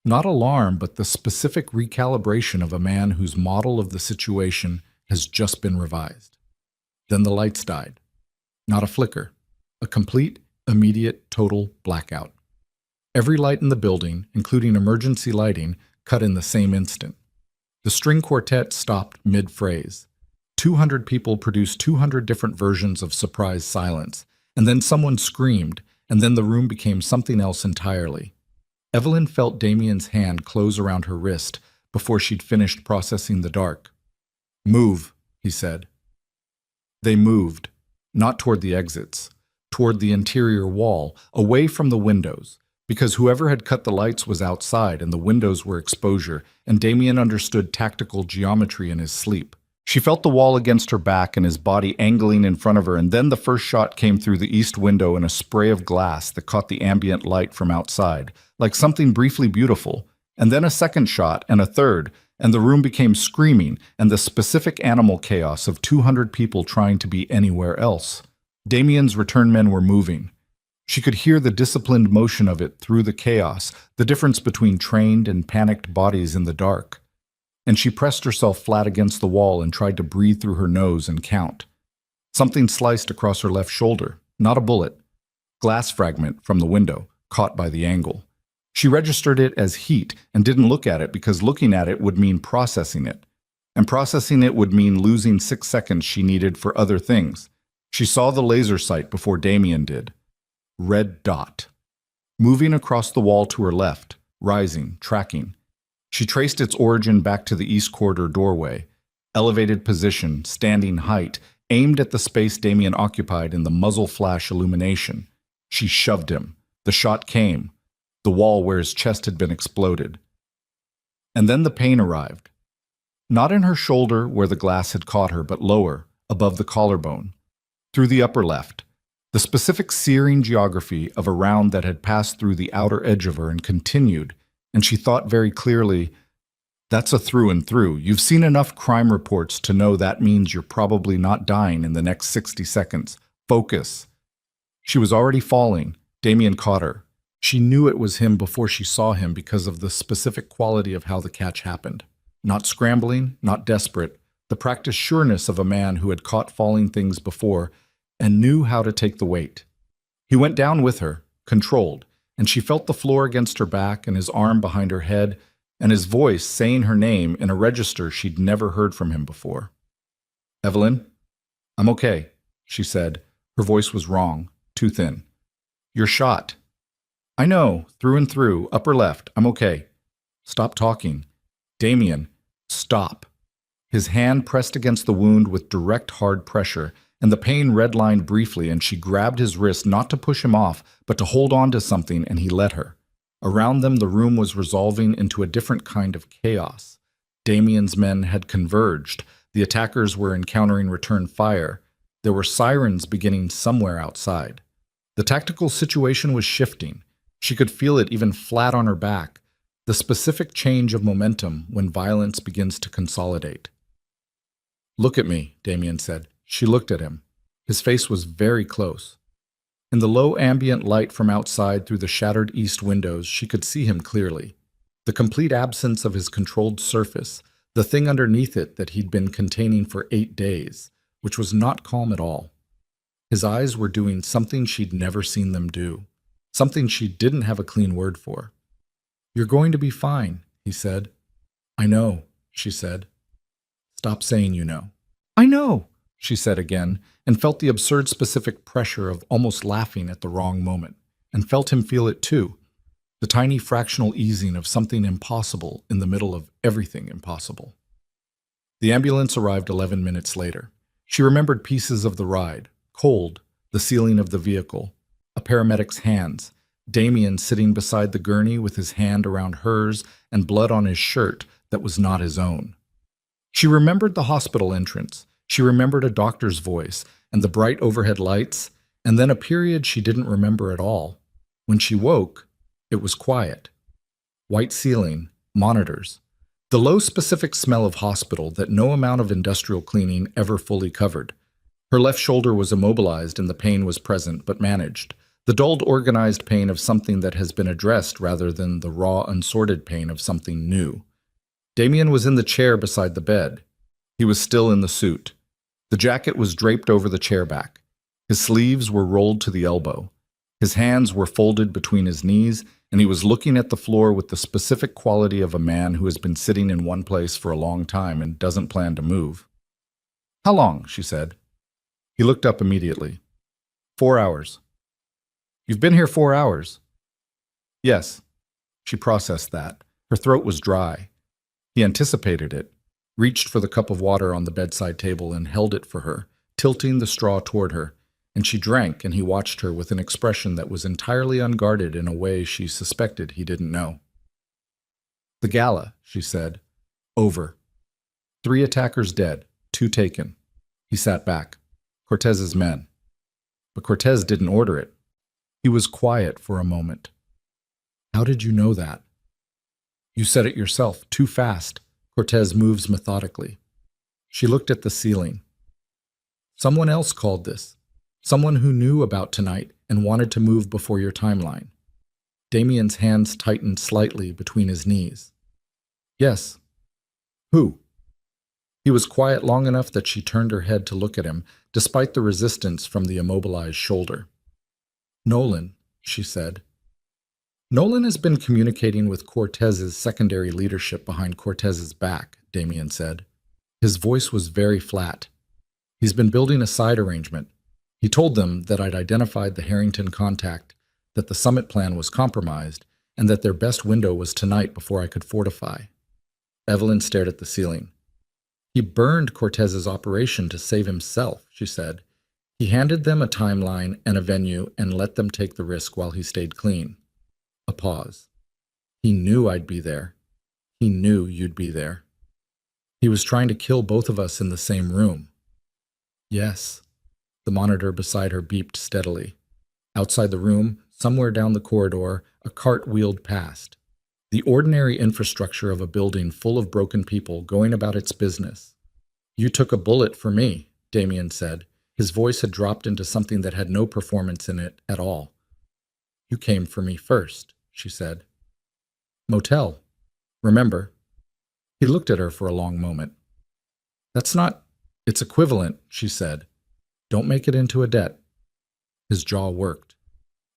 Not alarm, but the specific recalibration of a man whose model of the situation has just been revised. Then the lights died. Not a flicker. A complete, immediate, total blackout. Every light in the building, including emergency lighting, cut in the same instant. The string quartet stopped mid-phrase. 200 people produced 200 different versions of surprise silence, and then someone screamed, and then the room became something else entirely. Evelyn felt Damien's hand close around her wrist before she'd finished processing the dark. Move, he said. They moved, not toward the exits, toward the interior wall, away from the windows, because whoever had cut the lights was outside and the windows were exposure, and Damien understood tactical geometry in his sleep. She felt the wall against her back and his body angling in front of her, and then the first shot came through the east window in a spray of glass that caught the ambient light from outside, like something briefly beautiful, and then a second shot and a third, and the room became screaming and the specific animal chaos of 200 people trying to be anywhere else. Damien's return men were moving. She could hear the disciplined motion of it through the chaos, the difference between trained and panicked bodies in the dark. And she pressed herself flat against the wall and tried to breathe through her nose and count. Something sliced across her left shoulder, not a bullet. Glass fragment from the window, caught by the angle. She registered it as heat and didn't look at it because looking at it would mean processing it. And processing it would mean losing 6 seconds she needed for other things. She saw the laser sight before Damien did. Red dot. Moving across the wall to her left, rising, tracking. She traced its origin back to the east corridor doorway. Elevated position, standing height, aimed at the space Damien occupied in the muzzle flash illumination. She shoved him. The shot came. The wall where his chest had been exploded. And then the pain arrived. Not in her shoulder where the glass had caught her, but lower, above the collarbone. Through the upper left. The specific searing geography of a round that had passed through the outer edge of her and continued, and she thought very clearly, that's a through and through. You've seen enough crime reports to know that means you're probably not dying in the next 60 seconds. Focus. She was already falling. Damien caught her. She knew it was him before she saw him because of the specific quality of how the catch happened. Not scrambling, not desperate, the practiced sureness of a man who had caught falling things before and knew how to take the weight. He went down with her, controlled, and she felt the floor against her back and his arm behind her head and his voice saying her name in a register she'd never heard from him before. Evelyn? I'm okay, she said. Her voice was wrong, too thin. You're shot. I know, through and through, upper left, I'm okay. Stop talking. Damien, stop. His hand pressed against the wound with direct, hard pressure, and the pain redlined briefly, and she grabbed his wrist not to push him off, but to hold on to something, and he let her. Around them, the room was resolving into a different kind of chaos. Damien's men had converged. The attackers were encountering return fire. There were sirens beginning somewhere outside. The tactical situation was shifting. She could feel it even flat on her back, the specific change of momentum when violence begins to consolidate. Look at me, Damien said. She looked at him. His face was very close. In the low ambient light from outside through the shattered east windows, she could see him clearly. The complete absence of his controlled surface, the thing underneath it that he'd been containing for 8 days, which was not calm at all. His eyes were doing something she'd never seen them do, something she didn't have a clean word for. You're going to be fine, he said. I know, she said. Stop saying you know. I know, she said again, and felt the absurd specific pressure of almost laughing at the wrong moment, and felt him feel it too, the tiny fractional easing of something impossible in the middle of everything impossible. The ambulance arrived 11 minutes later. She remembered pieces of the ride, cold, the ceiling of the vehicle, a paramedic's hands, Damien sitting beside the gurney with his hand around hers and blood on his shirt that was not his own. She remembered the hospital entrance. She remembered a doctor's voice and the bright overhead lights, and then a period she didn't remember at all. When she woke, it was quiet. White ceiling, monitors, the low specific smell of hospital that no amount of industrial cleaning ever fully covered. Her left shoulder was immobilized and the pain was present but managed. The dulled, organized pain of something that has been addressed rather than the raw, unsorted pain of something new. Damien was in the chair beside the bed. He was still in the suit. The jacket was draped over the chair back. His sleeves were rolled to the elbow. His hands were folded between his knees, and he was looking at the floor with the specific quality of a man who has been sitting in one place for a long time and doesn't plan to move. "How long?" she said. He looked up immediately. 4 hours. "You've been here 4 hours?" "Yes." She processed that. Her throat was dry. He anticipated it, reached for the cup of water on the bedside table and held it for her, tilting the straw toward her, and she drank, and he watched her with an expression that was entirely unguarded in a way she suspected he didn't know. "The gala," she said. "Over. 3 attackers dead, 2 taken." He sat back. "Cortez's men." But Cortez didn't order it. He was quiet for a moment. "How did you know that?" "You said it yourself, too fast." Cortez moves methodically. She looked at the ceiling. "Someone else called this. Someone who knew about tonight and wanted to move before your timeline." Damien's hands tightened slightly between his knees. "Yes." "Who?" He was quiet long enough that she turned her head to look at him, despite the resistance from the immobilized shoulder. "Nolan," she said. "Nolan has been communicating with Cortez's secondary leadership behind Cortez's back," Damien said. His voice was very flat. "He's been building a side arrangement. He told them that I'd identified the Harrington contact, that the summit plan was compromised, and that their best window was tonight before I could fortify." Evelyn stared at the ceiling. "He burned Cortez's operation to save himself," she said. "He handed them a timeline and a venue and let them take the risk while he stayed clean." A pause. "He knew I'd be there. He knew you'd be there. He was trying to kill both of us in the same room." "Yes." The monitor beside her beeped steadily. Outside the room, somewhere down the corridor, a cart wheeled past. The ordinary infrastructure of a building full of broken people going about its business. "You took a bullet for me," Damien said. His voice had dropped into something that had no performance in it at all. "You came for me first," she said. "Motel. Remember?" He looked at her for a long moment. "That's not... It's equivalent," she said. "Don't make it into a debt." His jaw worked.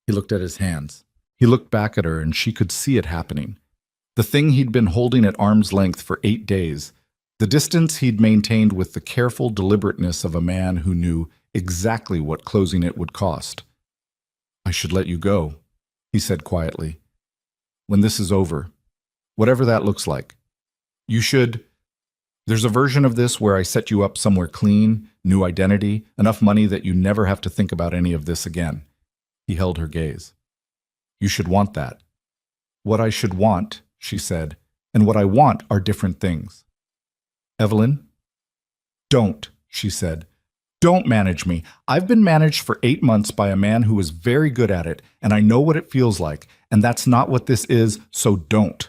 He looked at his hands. He looked back at her and she could see it happening. The thing he'd been holding at arm's length for 8 days. The distance he'd maintained with the careful deliberateness of a man who knew exactly what closing it would cost. "I should let you go," he said quietly. "When this is over, whatever that looks like. You should... There's a version of this where I set you up somewhere clean, new identity, enough money that you never have to think about any of this again." He held her gaze. "You should want that." "What I should want," she said, "and what I want are different things." "Evelyn?" "Don't," she said. "Don't manage me. I've been managed for 8 months by a man who is very good at it, and I know what it feels like, and that's not what this is, so don't."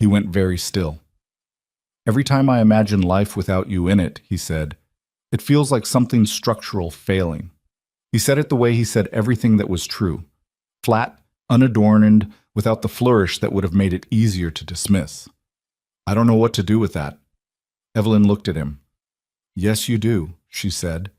He went very still. "Every time I imagine life without you in it," he said, "it feels like something structural failing." He said it the way he said everything that was true. Flat, unadorned, without the flourish that would have made it easier to dismiss. "I don't know what to do with that." Evelyn looked at him. "Yes, you do," she said.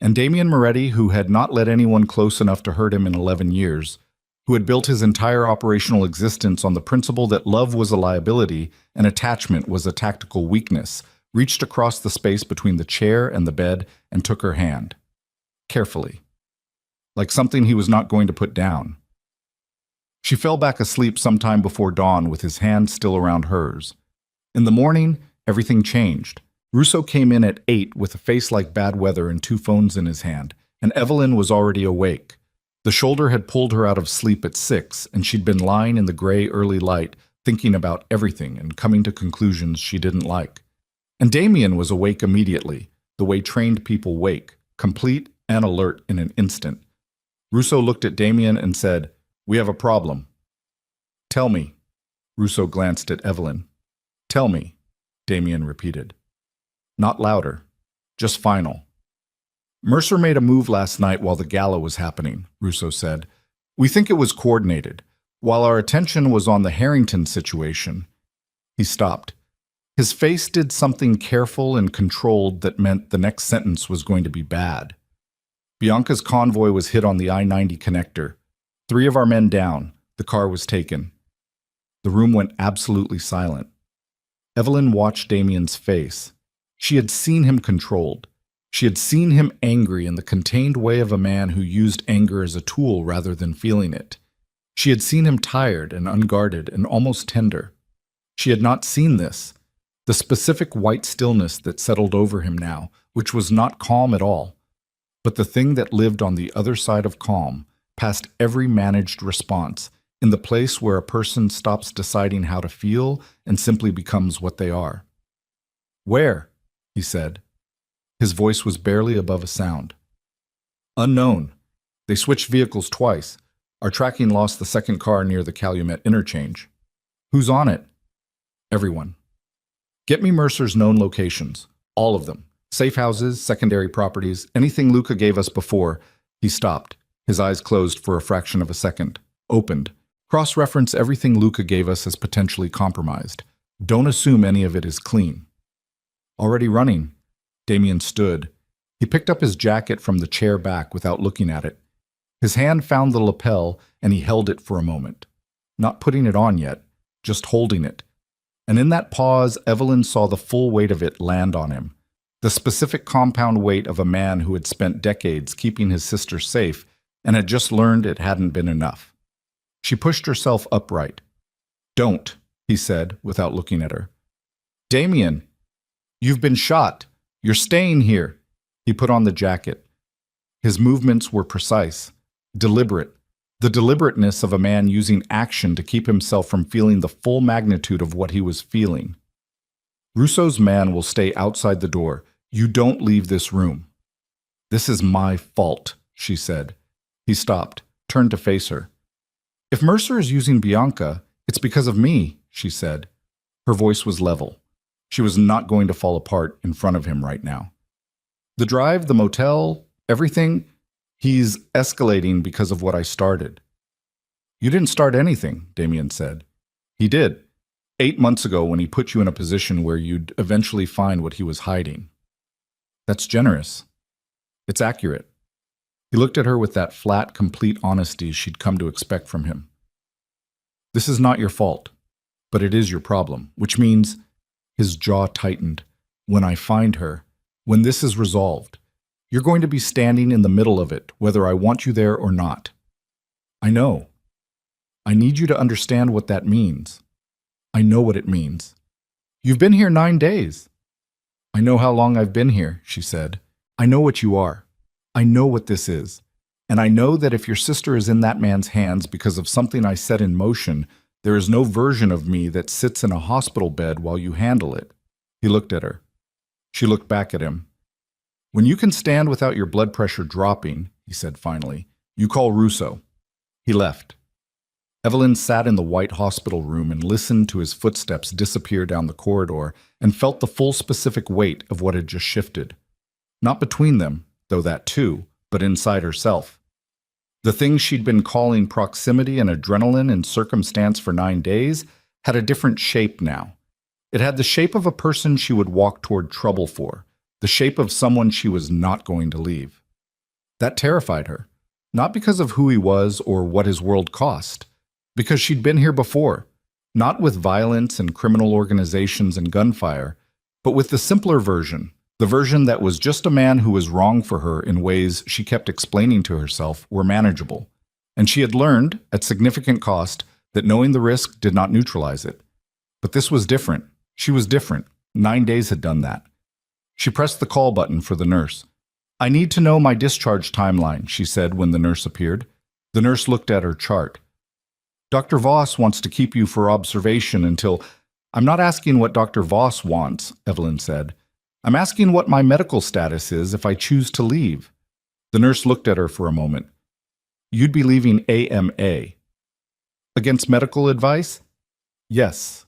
And Damien Moretti, who had not let anyone close enough to hurt him in 11 years, who had built his entire operational existence on the principle that love was a liability and attachment was a tactical weakness, reached across the space between the chair and the bed and took her hand. Carefully. Like something he was not going to put down. She fell back asleep sometime before dawn with his hand still around hers. In the morning, everything changed. Russo came in at 8 with a face like bad weather and 2 phones in his hand, and Evelyn was already awake. The shoulder had pulled her out of sleep at 6, and she'd been lying in the gray early light, thinking about everything and coming to conclusions she didn't like. And Damien was awake immediately, the way trained people wake, complete and alert in an instant. Russo looked at Damien and said, "We have a problem." "Tell me." Russo glanced at Evelyn. "Tell me," Damien repeated. "Not louder. Just final." "Mercer made a move last night while the gala was happening," Russo said. "We think it was coordinated. While our attention was on the Harrington situation." He stopped. His face did something careful and controlled that meant the next sentence was going to be bad. "Bianca's convoy was hit on the I-90 connector. 3 of our men down. The car was taken." The room went absolutely silent. Evelyn watched Damien's face. She had seen him controlled. She had seen him angry in the contained way of a man who used anger as a tool rather than feeling it. She had seen him tired and unguarded and almost tender. She had not seen this, the specific white stillness that settled over him now, which was not calm at all, but the thing that lived on the other side of calm, past every managed response, in the place where a person stops deciding how to feel and simply becomes what they are. "Where?" he said. His voice was barely above a sound. "Unknown. They switched vehicles twice. Our tracking lost the second car near the Calumet interchange." "Who's on it?" "Everyone. Get me Mercer's known locations. All of them. Safe houses, secondary properties, anything Luca gave us before." He stopped. His eyes closed for a fraction of a second. Opened. "Cross-reference everything Luca gave us as potentially compromised. Don't assume any of it is clean." "Already running." Damien stood. He picked up his jacket from the chair back without looking at it. His hand found the lapel, and he held it for a moment. Not putting it on yet, just holding it. And in that pause, Evelyn saw the full weight of it land on him. The specific compound weight of a man who had spent decades keeping his sister safe and had just learned it hadn't been enough. She pushed herself upright. "Don't," he said, without looking at her. "Damien, you've been shot. You're staying here." He put on the jacket. His movements were precise, deliberate, the deliberateness of a man using action to keep himself from feeling the full magnitude of what he was feeling. "Russo's man will stay outside the door. You don't leave this room." "This is my fault," she said. He stopped, turned to face her. "If Mercer is using Bianca, it's because of me," she said. Her voice was level. She was not going to fall apart in front of him right now. "The drive, the motel, everything, he's escalating because of what I started." "You didn't start anything," Damien said. "He did. 8 months ago when he put you in a position where you'd eventually find what he was hiding." "That's generous." "It's accurate." He looked at her with that flat, complete honesty she'd come to expect from him. "This is not your fault, but it is your problem, which means," his jaw tightened, "when I find her, when this is resolved, you're going to be standing in the middle of it, whether I want you there or not." "I know. I need you to understand what that means." "I know what it means." "You've been here 9 days." "I know how long I've been here," she said. "I know what you are. I know what this is. And I know that if your sister is in that man's hands because of something I set in motion, there is no version of me that sits in a hospital bed while you handle it." He looked at her. She looked back at him. "When you can stand without your blood pressure dropping," he said finally, "you call Russo." He left. Evelyn sat in the white hospital room and listened to his footsteps disappear down the corridor and felt the full specific weight of what had just shifted. Not between them, though that too, but inside herself. The thing she'd been calling proximity and adrenaline and circumstance for 9 days had a different shape now. It had the shape of a person she would walk toward trouble for, the shape of someone she was not going to leave. That terrified her, not because of who he was or what his world cost, because she'd been here before, not with violence and criminal organizations and gunfire, but with the simpler version, the version that was just a man who was wrong for her in ways she kept explaining to herself were manageable. And she had learned, at significant cost, that knowing the risk did not neutralize it. But this was different. She was different. 9 days had done that. She pressed the call button for the nurse. "I need to know my discharge timeline," she said when the nurse appeared. The nurse looked at her chart. "Dr. Voss wants to keep you for observation until—" "I'm not asking what Dr. Voss wants," Evelyn said. I'm asking what my medical status is if I choose to leave. The nurse looked at her for a moment. You'd be leaving AMA. Against medical advice? Yes.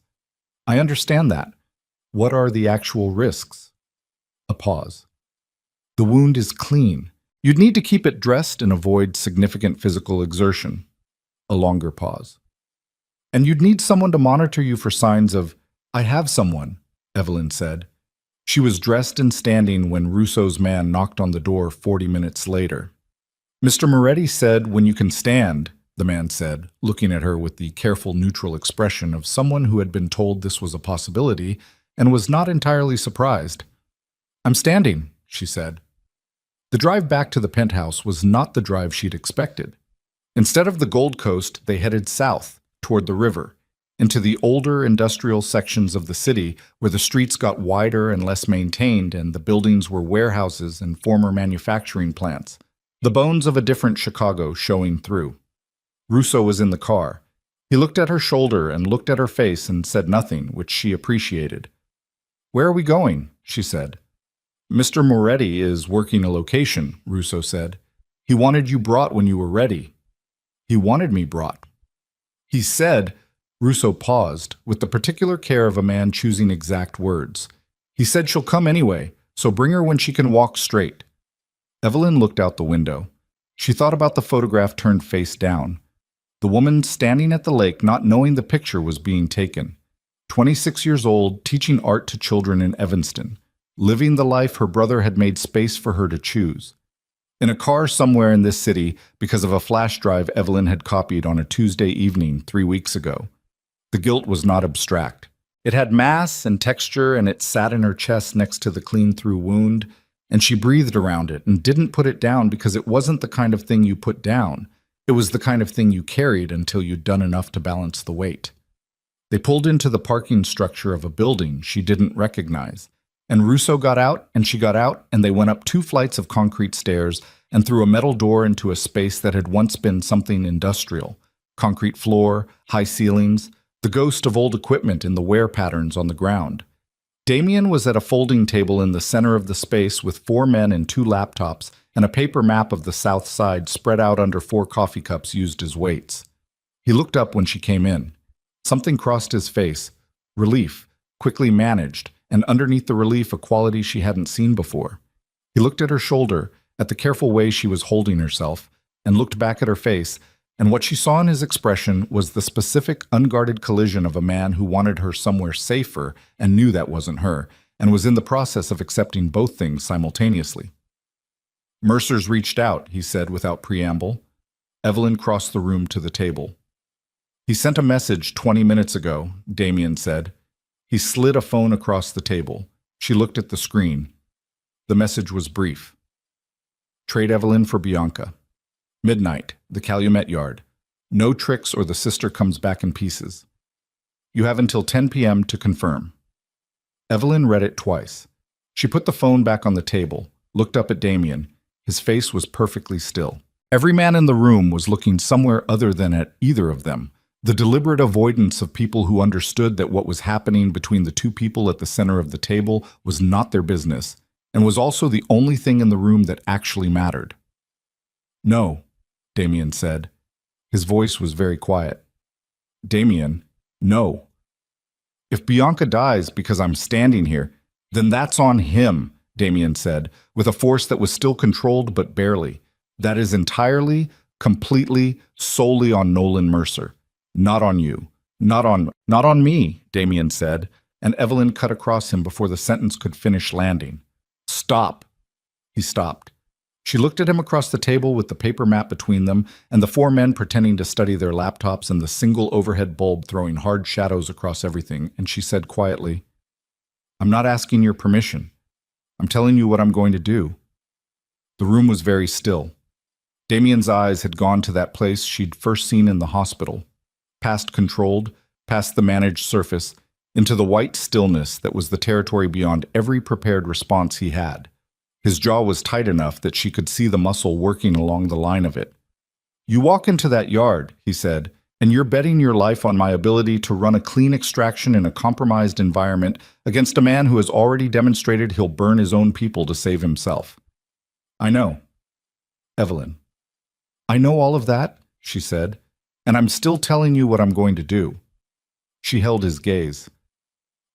I understand that. What are the actual risks? A pause. The wound is clean. You'd need to keep it dressed and avoid significant physical exertion. A longer pause. And you'd need someone to monitor you for signs of, I have someone, Evelyn said. She was dressed and standing when Russo's man knocked on the door 40 minutes later. Mr. Moretti said, when you can stand, the man said, looking at her with the careful, neutral expression of someone who had been told this was a possibility and was not entirely surprised. I'm standing, she said. The drive back to the penthouse was not the drive she'd expected. Instead of the Gold Coast, they headed south, toward the river, into the older industrial sections of the city where the streets got wider and less maintained and the buildings were warehouses and former manufacturing plants, the bones of a different Chicago showing through. Russo was in the car. He looked at her shoulder and looked at her face and said nothing, which she appreciated. Where are we going? She said. Mr. Moretti is working a location, Russo said. He wanted you brought when you were ready. He wanted me brought. He said, Russo paused, with the particular care of a man choosing exact words. He said she'll come anyway, so bring her when she can walk straight. Evelyn looked out the window. She thought about the photograph turned face down. The woman standing at the lake not knowing the picture was being taken. 26 years old, teaching art to children in Evanston, living the life her brother had made space for her to choose. In a car somewhere in this city because of a flash drive Evelyn had copied on a Tuesday evening 3 weeks ago. The guilt was not abstract. It had mass and texture, and it sat in her chest next to the clean-through wound, and she breathed around it and didn't put it down because it wasn't the kind of thing you put down. It was the kind of thing you carried until you'd done enough to balance the weight. They pulled into the parking structure of a building she didn't recognize, and Russo got out, and she got out, and they went up 2 flights of concrete stairs and through a metal door into a space that had once been something industrial. Concrete floor, high ceilings, the ghost of old equipment in the wear patterns on the ground. Damien was at a folding table in the center of the space with 4 men and 2 laptops and a paper map of the south side spread out under 4 coffee cups used as weights. He looked up when she came in. Something crossed his face. Relief, quickly managed, and underneath the relief a quality she hadn't seen before. He looked at her shoulder, at the careful way she was holding herself, and looked back at her face, and what she saw in his expression was the specific, unguarded collision of a man who wanted her somewhere safer and knew that wasn't her, and was in the process of accepting both things simultaneously. Mercer's reached out, he said without preamble. Evelyn crossed the room to the table. He sent a message 20 minutes ago, Damien said. He slid a phone across the table. She looked at the screen. The message was brief. Trade Evelyn for Bianca. Midnight, the Calumet Yard. No tricks or the sister comes back in pieces. You have until 10 p.m. to confirm. Evelyn read it twice. She put the phone back on the table, looked up at Damien. His face was perfectly still. Every man in the room was looking somewhere other than at either of them. The deliberate avoidance of people who understood that what was happening between the 2 people at the center of the table was not their business, and was also the only thing in the room that actually mattered. No, Damien said. His voice was very quiet. Damien, no. If Bianca dies because I'm standing here, then that's on him, Damien said, with a force that was still controlled but barely. That is entirely, completely, solely on Nolan Mercer. Not on you. Not on me, Damien said, and Evelyn cut across him before the sentence could finish landing. Stop. He stopped. She looked at him across the table with the paper map between them and the 4 men pretending to study their laptops and the single overhead bulb throwing hard shadows across everything, and she said quietly, I'm not asking your permission. I'm telling you what I'm going to do. The room was very still. Damien's eyes had gone to that place she'd first seen in the hospital, past controlled, past the managed surface, into the white stillness that was the territory beyond every prepared response he had. His jaw was tight enough that she could see the muscle working along the line of it. You walk into that yard, he said, And you're betting your life on my ability to run a clean extraction in a compromised environment against a man who has already demonstrated he'll burn his own people to save himself. I know. Evelyn. I know all of that, she said, and I'm still telling you what I'm going to do. She held his gaze.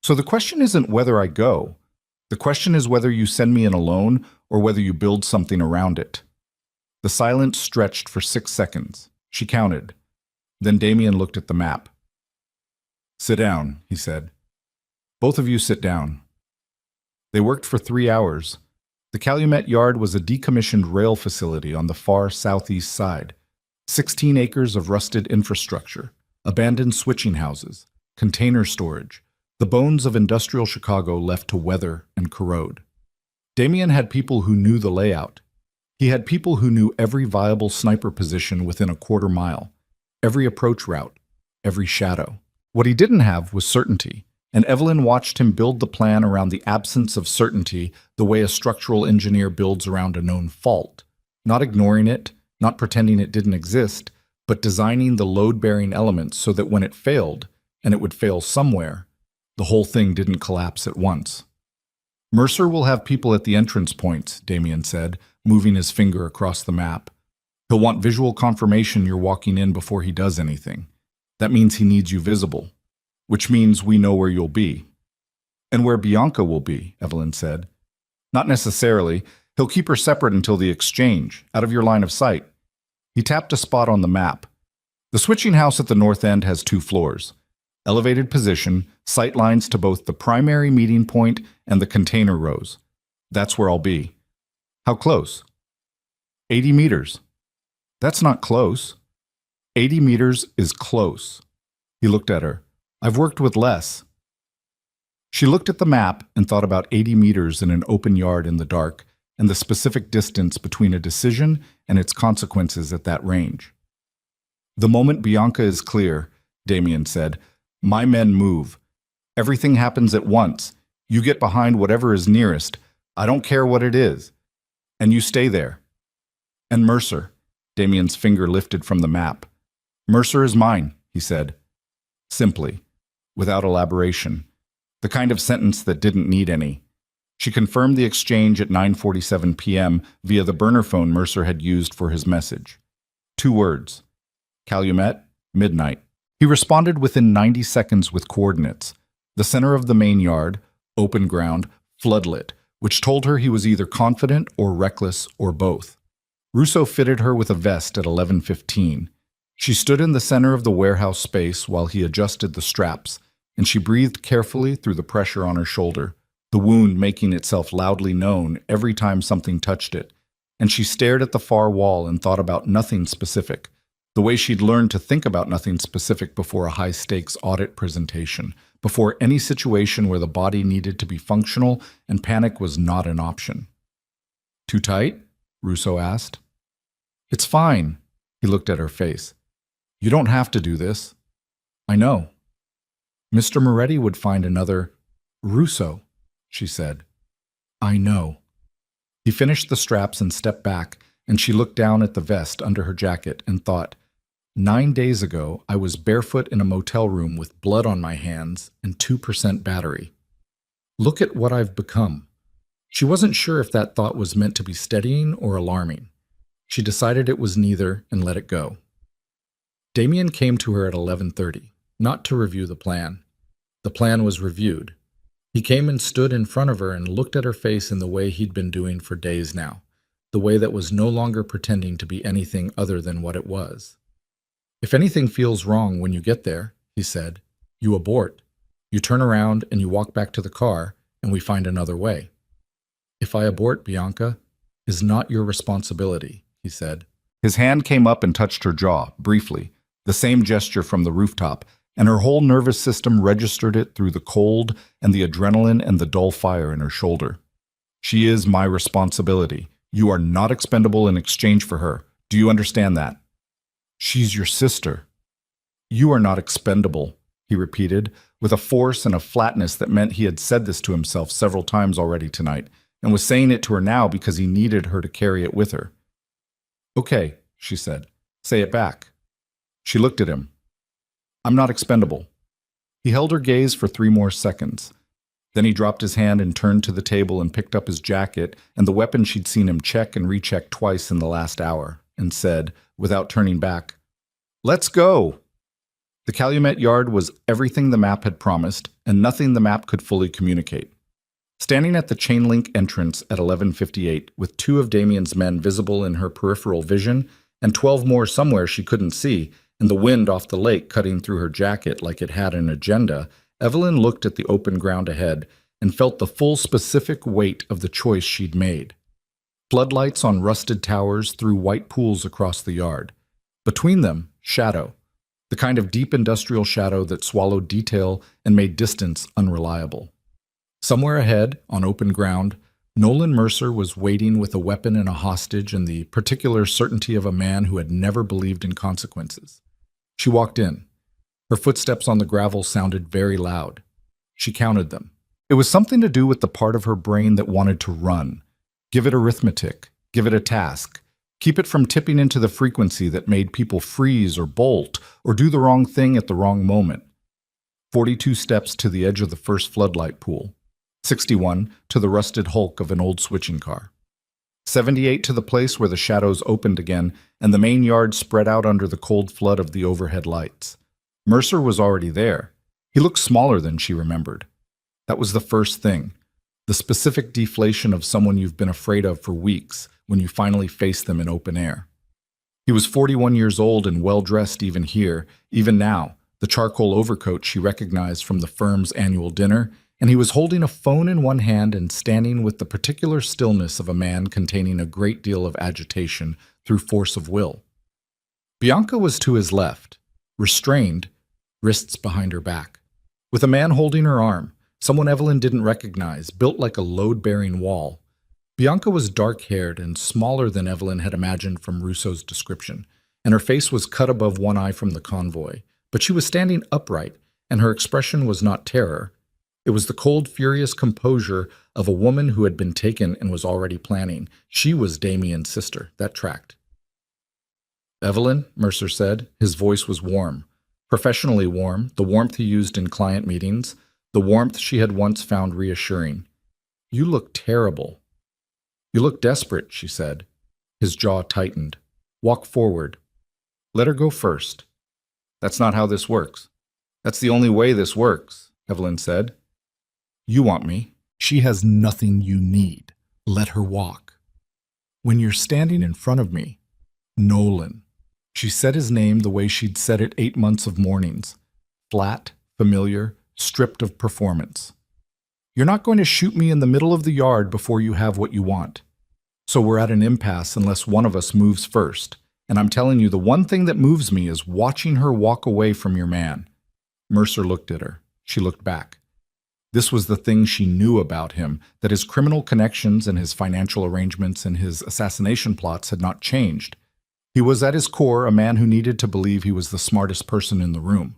So the question isn't whether I go. The question is whether you send me in alone or whether you build something around it. The silence stretched for 6 seconds. She counted. Then Damien looked at the map. Sit down, he said. Both of you sit down. They worked for 3 hours. The Calumet Yard was a decommissioned rail facility on the far southeast side. 16 acres of rusted infrastructure, abandoned switching houses, container storage, the bones of industrial Chicago left to weather and corrode. Damien had people who knew the layout. He had people who knew every viable sniper position within a quarter mile, every approach route, every shadow. What he didn't have was certainty, and Evelyn watched him build the plan around the absence of certainty the way a structural engineer builds around a known fault, not ignoring it, not pretending it didn't exist, but designing the load-bearing elements so that when it failed, and it would fail somewhere, the whole thing didn't collapse at once. Mercer will have people at the entrance points, Damien said, moving his finger across the map. He'll want visual confirmation you're walking in before he does anything. That means he needs you visible, which means we know where you'll be. And where Bianca will be, Evelyn said. Not necessarily. He'll keep her separate until the exchange, out of your line of sight. He tapped a spot on the map. The switching house at the north end has 2 floors. Elevated position, sight lines to both the primary meeting point and the container rows. That's where I'll be. How close? 80 meters. That's not close. 80 meters is close. He looked at her. I've worked with less. She looked at the map and thought about 80 meters in an open yard in the dark and the specific distance between a decision and its consequences at that range. The moment Bianca is clear, Damien said, my men move. Everything happens at once. You get behind whatever is nearest. I don't care what it is. And you stay there. And Mercer, Damien's finger lifted from the map. Mercer is mine, he said. Simply, without elaboration. The kind of sentence that didn't need any. She confirmed the exchange at 9:47 p.m. via the burner phone Mercer had used for his message. 2 words. Calumet, midnight. He responded within 90 seconds with coordinates. The center of the main yard, open ground, floodlit, which told her he was either confident or reckless or both. Russo fitted her with a vest at 11:15. She stood in the center of the warehouse space while he adjusted the straps, and she breathed carefully through the pressure on her shoulder, the wound making itself loudly known every time something touched it. And she stared at the far wall and thought about nothing specific, the way she'd learned to think about nothing specific before a high-stakes audit presentation, before any situation where the body needed to be functional and panic was not an option. Too tight? Russo asked. It's fine. He looked at her face. You don't have to do this. I know. Mr. Moretti would find another Russo, she said. I know. He finished the straps and stepped back, and she looked down at the vest under her jacket and thought, 9 days ago, I was barefoot in a motel room with blood on my hands and 2% battery. Look at what I've become. She wasn't sure if that thought was meant to be steadying or alarming. She decided it was neither and let it go. Damien came to her at 11:30, not to review the plan. The plan was reviewed. He came and stood in front of her and looked at her face in the way he'd been doing for days now, the way that was no longer pretending to be anything other than what it was. If anything feels wrong when you get there, he said, you abort. You turn around and you walk back to the car, and we find another way. If I abort, Bianca, is not your responsibility, he said. His hand came up and touched her jaw, briefly, the same gesture from the rooftop, and her whole nervous system registered it through the cold and the adrenaline and the dull fire in her shoulder. She is my responsibility. You are not expendable in exchange for her. Do you understand that? She's your sister. You are not expendable, he repeated, with a force and a flatness that meant he had said this to himself several times already tonight, and was saying it to her now because he needed her to carry it with her. Okay, she said. Say it back. She looked at him. I'm not expendable. He held her gaze for 3 more seconds. Then he dropped his hand and turned to the table and picked up his jacket and the weapon she'd seen him check and recheck twice in the last hour, and said, without turning back, "Let's go!" The Calumet Yard was everything the map had promised, and nothing the map could fully communicate. Standing at the chain link entrance at 11:58, with 2 of Damien's men visible in her peripheral vision, and 12 more somewhere she couldn't see, and the wind off the lake cutting through her jacket like it had an agenda, Evelyn looked at the open ground ahead and felt the full specific weight of the choice she'd made. Floodlights on rusted towers threw white pools across the yard. Between them, shadow, the kind of deep industrial shadow that swallowed detail and made distance unreliable. Somewhere ahead, on open ground, Nolan Mercer was waiting with a weapon and a hostage and the particular certainty of a man who had never believed in consequences. She walked in. Her footsteps on the gravel sounded very loud. She counted them. It was something to do with the part of her brain that wanted to run. Give it arithmetic. Give it a task. Keep it from tipping into the frequency that made people freeze or bolt or do the wrong thing at the wrong moment. 42 steps to the edge of the first floodlight pool. 61 to the rusted hulk of an old switching car. 78 to the place where the shadows opened again and the main yard spread out under the cold flood of the overhead lights. Mercer was already there. He looked smaller than she remembered. That was the first thing. The specific deflation of someone you've been afraid of for weeks when you finally face them in open air. He was 41 years old and well-dressed even here, even now, the charcoal overcoat she recognized from the firm's annual dinner, and he was holding a phone in one hand and standing with the particular stillness of a man containing a great deal of agitation through force of will. Bianca was to his left, restrained, wrists behind her back, with a man holding her arm, someone Evelyn didn't recognize, built like a load-bearing wall. Bianca was dark-haired and smaller than Evelyn had imagined from Russo's description, and her face was cut above one eye from the convoy, but she was standing upright, and her expression was not terror. It was the cold, furious composure of a woman who had been taken and was already planning. She was Damien's sister. That tracked. "Evelyn," Mercer said. His voice was warm. Professionally warm, the warmth he used in client meetings, the warmth she had once found reassuring. "You look terrible." "You look desperate," she said. His jaw tightened. "Walk forward. Let her go first." "That's not how this works." "That's the only way this works," Evelyn said. "You want me. She has nothing you need. Let her walk." "When you're standing in front of me, Nolan." She said his name the way she'd said it 8 months of mornings. Flat, familiar, stripped of performance. "You're not going to shoot me in the middle of the yard before you have what you want. So we're at an impasse unless one of us moves first. And I'm telling you, the one thing that moves me is watching her walk away from your man." Mercer looked at her. She looked back. This was the thing she knew about him, that his criminal connections and his financial arrangements and his assassination plots had not changed. He was at his core a man who needed to believe he was the smartest person in the room.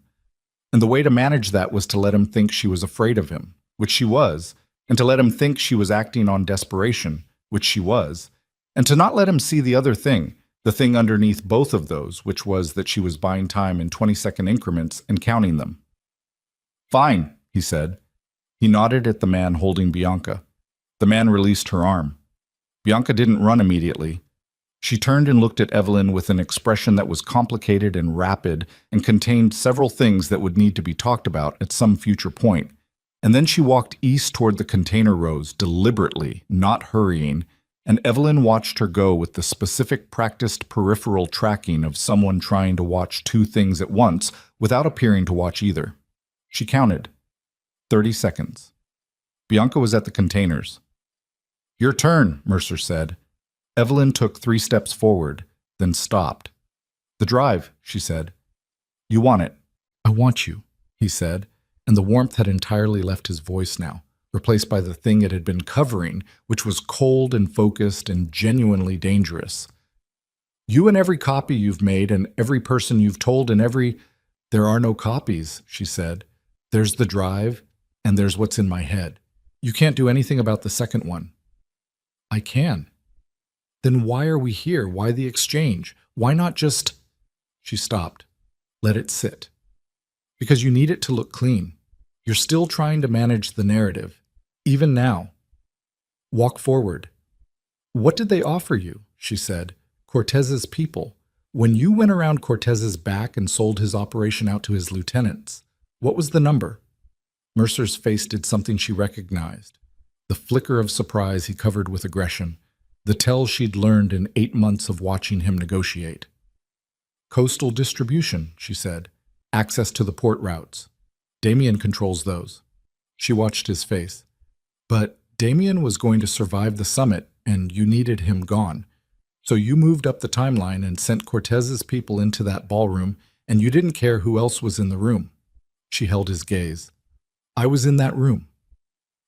And the way to manage that was to let him think she was afraid of him, which she was, and to let him think she was acting on desperation, which she was, and to not let him see the other thing, the thing underneath both of those, which was that she was buying time in 20-second increments and counting them. "Fine," he said. He nodded at the man holding Bianca. The man released her arm. Bianca didn't run immediately. She turned and looked at Evelyn with an expression that was complicated and rapid and contained several things that would need to be talked about at some future point. And then she walked east toward the container rows, deliberately, not hurrying, and Evelyn watched her go with the specific practiced peripheral tracking of someone trying to watch 2 things at once without appearing to watch either. She counted. 30 seconds. Bianca was at the containers. "Your turn," Mercer said. Evelyn took 3 steps forward, then stopped. "The drive," she said. "You want it." "I want you," he said, and the warmth had entirely left his voice now, replaced by the thing it had been covering, which was cold and focused and genuinely dangerous. "You and every copy you've made and every person you've told and every—" "There are no copies," she said. "There's the drive, and there's what's in my head. You can't do anything about the second one." "I can." "Then why are we here? Why the exchange? Why not just—" She stopped. "Let it sit." Because you need it to look clean. You're still trying to manage the narrative, even now. Walk forward. What did they offer you? She said. Cortez's people. When you went around Cortez's back and sold his operation out to his lieutenants, what was the number? Mercer's face did something she recognized. The flicker of surprise he covered with aggression. The tell she'd learned in 8 months of watching him negotiate. Coastal distribution, she said. Access to the port routes. Damien controls those. She watched his face. But Damien was going to survive the summit, and you needed him gone. So you moved up the timeline and sent Cortez's people into that ballroom, and you didn't care who else was in the room. She held his gaze. I was in that room.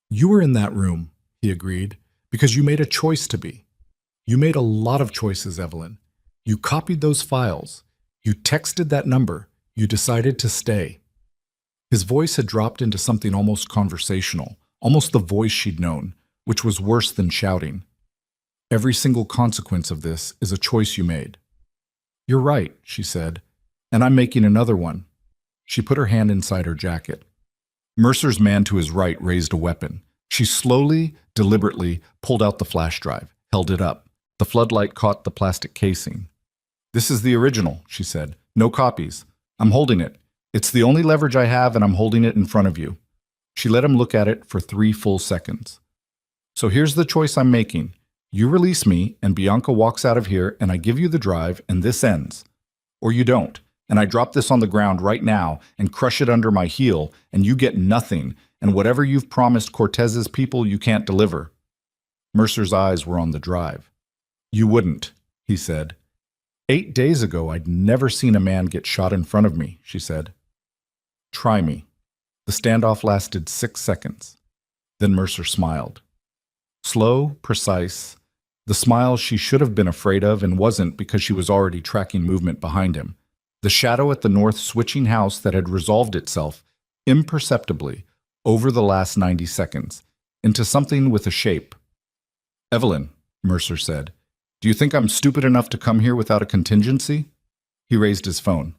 You were in that room, he agreed, because you made a choice to be. You made a lot of choices, Evelyn. You copied those files. You texted that number. You decided to stay. His voice had dropped into something almost conversational, almost the voice she'd known, which was worse than shouting. Every single consequence of this is a choice you made. You're right, she said, and I'm making another one. She put her hand inside her jacket. Mercer's man to his right raised a weapon. She slowly, deliberately pulled out the flash drive, held it up. The floodlight caught the plastic casing. This is the original, she said. No copies. I'm holding it. It's the only leverage I have, and I'm holding it in front of you. She let him look at it for 3 full seconds. So here's the choice I'm making. You release me, and Bianca walks out of here, and I give you the drive, and this ends. Or you don't, and I drop this on the ground right now and crush it under my heel, and you get nothing, and whatever you've promised Cortez's people you can't deliver. Mercer's eyes were on the drive. You wouldn't, he said. 8 days ago, I'd never seen a man get shot in front of me, she said. Try me. The standoff lasted 6 seconds. Then Mercer smiled. Slow, precise, the smile she should have been afraid of and wasn't because she was already tracking movement behind him. The shadow at the north switching house that had resolved itself, imperceptibly, over the last 90 seconds, into something with a shape. Evelyn, Mercer said, do you think I'm stupid enough to come here without a contingency? He raised his phone.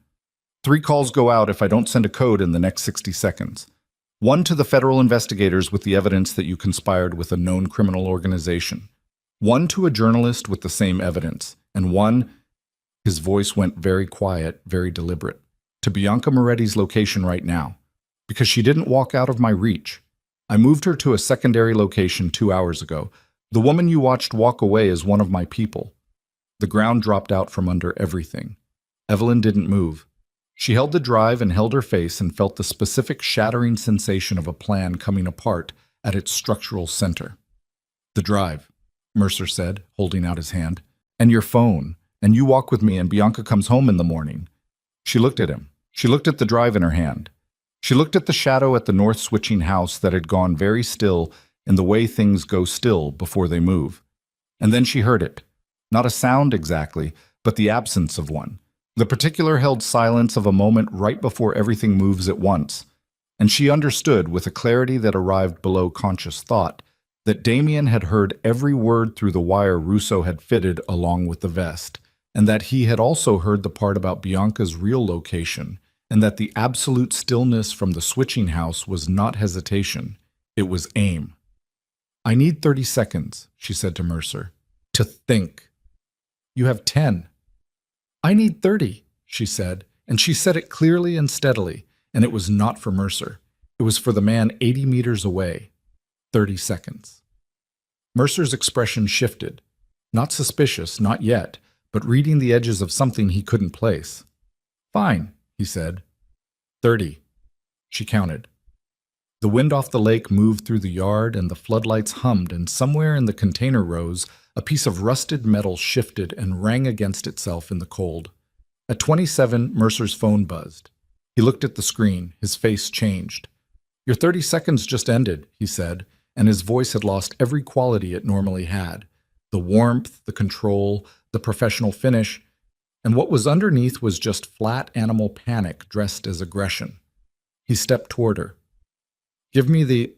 3 calls go out if I don't send a code in the next 60 seconds. 1 to the federal investigators with the evidence that you conspired with a known criminal organization. 1 to a journalist with the same evidence. And 1, his voice went very quiet, very deliberate, to Bianca Moretti's location right now. Because she didn't walk out of my reach. I moved her to a secondary location 2 hours ago. The woman you watched walk away is one of my people. The ground dropped out from under everything. Evelyn didn't move. She held the drive and held her face and felt the specific shattering sensation of a plan coming apart at its structural center. The drive, Mercer said, holding out his hand, and your phone, and you walk with me and Bianca comes home in the morning. She looked at him. She looked at the drive in her hand. She looked at the shadow at the north switching house that had gone very still in the way things go still before they move. And then she heard it. Not a sound exactly, but the absence of one. The particular held silence of a moment right before everything moves at once. And she understood, with a clarity that arrived below conscious thought, that Damien had heard every word through the wire Russo had fitted along with the vest, and that he had also heard the part about Bianca's real location, and that the absolute stillness from the switching house was not hesitation, it was aim. I need 30 seconds, she said to Mercer, to think. You have 10. I need 30, she said, and she said it clearly and steadily, and it was not for Mercer. It was for the man 80 meters away. 30 seconds. Mercer's expression shifted. Not suspicious, not yet, but reading the edges of something he couldn't place. Fine, he said. 30. She counted. The wind off the lake moved through the yard and the floodlights hummed, and somewhere in the container rows, a piece of rusted metal shifted and rang against itself in the cold. At 27, Mercer's phone buzzed. He looked at the screen. His face changed. Your 30 seconds just ended, he said, and his voice had lost every quality it normally had. The warmth, the control, the professional finish, and what was underneath was just flat animal panic dressed as aggression. He stepped toward her. Give me the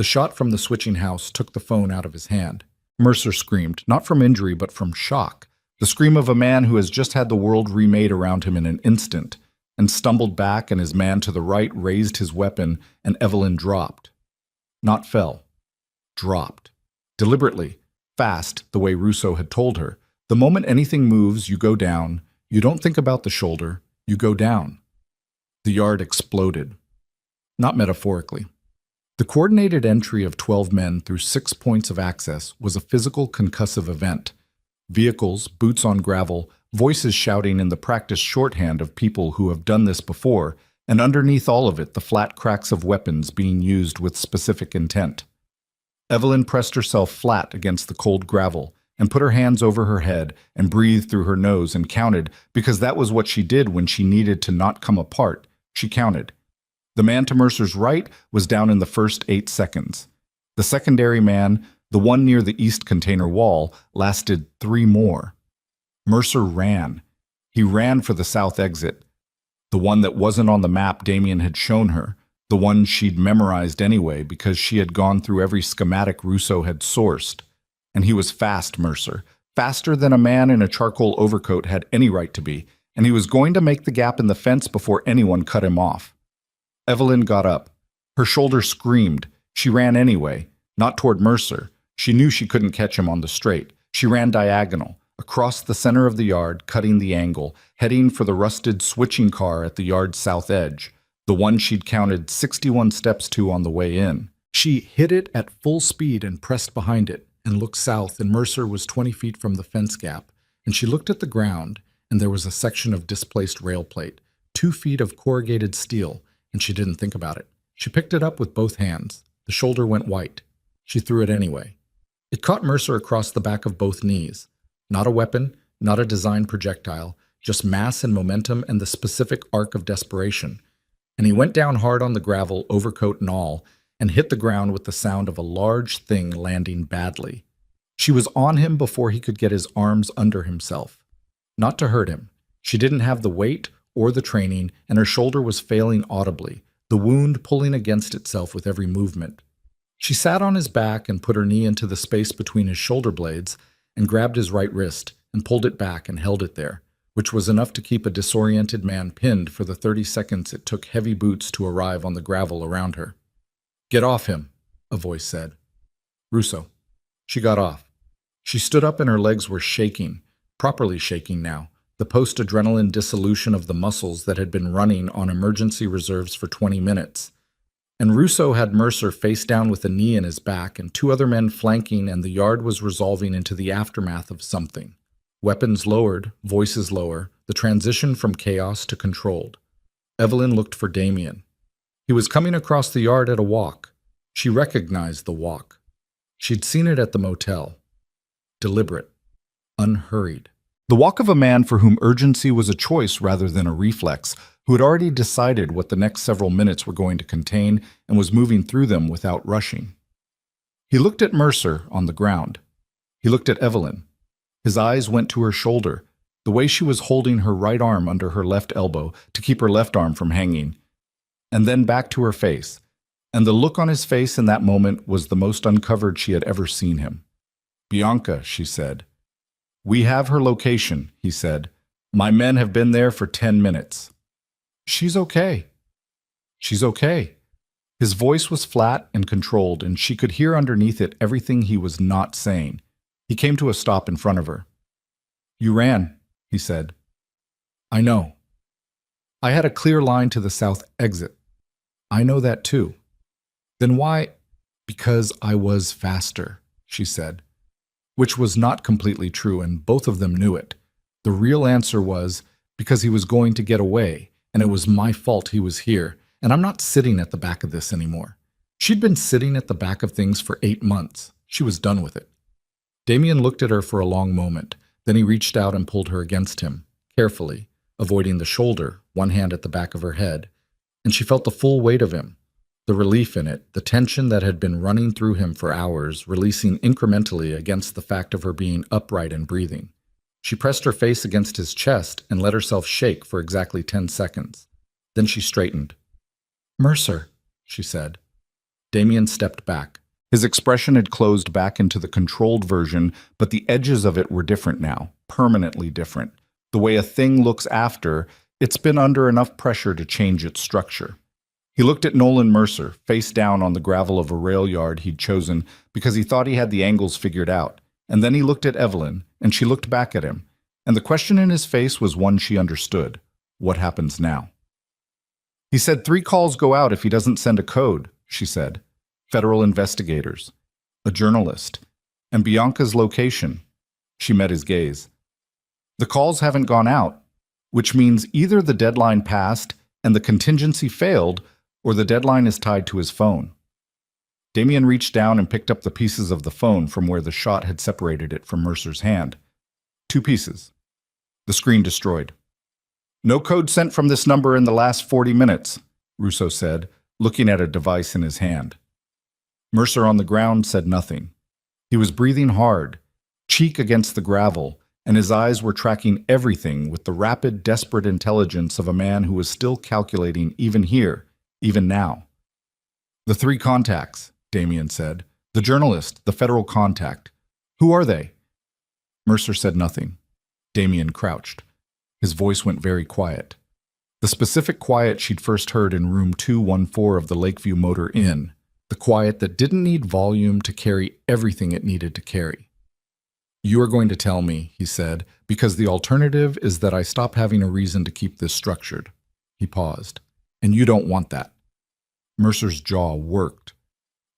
shot from the switching house took the phone out of his hand. Mercer screamed, not from injury but from shock. The scream of a man who has just had the world remade around him in an instant. and stumbled back, and his man to the right raised his weapon, and Evelyn dropped. Not fell. Dropped. Deliberately. Fast, the way Russo had told her. The moment anything moves, you go down. You don't think about the shoulder. You go down. The yard exploded. Not metaphorically. The coordinated entry of 12 men through 6 points of access was a physical concussive event. Vehicles, boots on gravel, voices shouting in the practiced shorthand of people who have done this before, and underneath all of it the flat cracks of weapons being used with specific intent. Evelyn pressed herself flat against the cold gravel and put her hands over her head and breathed through her nose and counted, because that was what she did when she needed to not come apart. She counted. The man to Mercer's right was down in the first 8 seconds. The secondary man, the one near the east container wall, lasted 3 more. Mercer ran. He ran for the south exit, the one that wasn't on the map Damien had shown her, the one she'd memorized anyway because she had gone through every schematic Russo had sourced. And he was fast, Mercer, faster than a man in a charcoal overcoat had any right to be, and he was going to make the gap in the fence before anyone cut him off. Evelyn got up. Her shoulder screamed. She ran anyway, not toward Mercer. She knew she couldn't catch him on the straight. She ran diagonal, across the center of the yard, cutting the angle, heading for the rusted switching car at the yard's south edge, the one she'd counted 61 steps to on the way in. She hit it at full speed and pressed behind it, and looked south, and Mercer was 20 feet from the fence gap, and she looked at the ground, and there was a section of displaced rail plate, 2 feet of corrugated steel, and she didn't think about it. She picked it up with both hands. The shoulder went white. She threw it anyway. It caught Mercer across the back of both knees. Not a weapon, not a designed projectile, just mass and momentum and the specific arc of desperation. And he went down hard on the gravel, overcoat and all, and hit the ground with the sound of a large thing landing badly. She was on him before he could get his arms under himself. Not to hurt him. She didn't have the weight or the training, and her shoulder was failing audibly, the wound pulling against itself with every movement. She sat on his back and put her knee into the space between his shoulder blades and grabbed his right wrist and pulled it back and held it there, which was enough to keep a disoriented man pinned for the 30 seconds it took heavy boots to arrive on the gravel around her. "Get off him," a voice said. Russo. She got off. She stood up and her legs were shaking, properly shaking now, the post-adrenaline dissolution of the muscles that had been running on emergency reserves for 20 minutes. And Russo had Mercer face down with a knee in his back and 2 other men flanking, and the yard was resolving into the aftermath of something. Weapons lowered, voices lower, the transition from chaos to controlled. Evelyn looked for Damien. He was coming across the yard at a walk. She recognized the walk. She'd seen it at the motel. Deliberate. Unhurried. The walk of a man for whom urgency was a choice rather than a reflex, who had already decided what the next several minutes were going to contain and was moving through them without rushing. He looked at Mercer on the ground. He looked at Evelyn. His eyes went to her shoulder, the way she was holding her right arm under her left elbow to keep her left arm from hanging, and then back to her face. And the look on his face in that moment was the most uncovered she had ever seen him. "Bianca," she said. "We have her location," he said. "My men have been there for 10 minutes. She's okay. She's okay." His voice was flat and controlled, and she could hear underneath it everything he was not saying. He came to a stop in front of her. "You ran," he said. "I know. I had a clear line to the south exit. I know that too." "Then why?" "Because I was faster," she said. Which was not completely true, and both of them knew it. The real answer was, because he was going to get away, and it was my fault he was here, and I'm not sitting at the back of this anymore. She'd been sitting at the back of things for 8 months. She was done with it. Damien looked at her for a long moment. Then he reached out and pulled her against him, carefully, avoiding the shoulder, one hand at the back of her head. And she felt the full weight of him, the relief in it, the tension that had been running through him for hours, releasing incrementally against the fact of her being upright and breathing. She pressed her face against his chest and let herself shake for exactly 10 seconds. Then she straightened. "Mercer," she said. Damien stepped back. His expression had closed back into the controlled version, but the edges of it were different now, permanently different. The way a thing looks after It's been under enough pressure to change its structure. He looked at Nolan Mercer, face down on the gravel of a rail yard he'd chosen because he thought he had the angles figured out. And then he looked at Evelyn, and she looked back at him. And the question in his face was one she understood. What happens now? He said 3 calls go out if he doesn't send a code, she said. Federal investigators. A journalist. And Bianca's location. She met his gaze. The calls haven't gone out, which means either the deadline passed and the contingency failed, or the deadline is tied to his phone. Damien reached down and picked up the pieces of the phone from where the shot had separated it from Mercer's hand. 2 pieces. The screen destroyed. No code sent from this number in the last 40 minutes, Russo said, looking at a device in his hand. Mercer on the ground said nothing. He was breathing hard, cheek against the gravel, and his eyes were tracking everything with the rapid, desperate intelligence of a man who was still calculating even here, even now. The 3 contacts, Damien said. The journalist, the federal contact. Who are they? Mercer said nothing. Damien crouched. His voice went very quiet. The specific quiet she'd first heard in room 214 of the Lakeview Motor Inn. The quiet that didn't need volume to carry everything it needed to carry. You are going to tell me, he said, because the alternative is that I stop having a reason to keep this structured. He paused. And you don't want that. Mercer's jaw worked.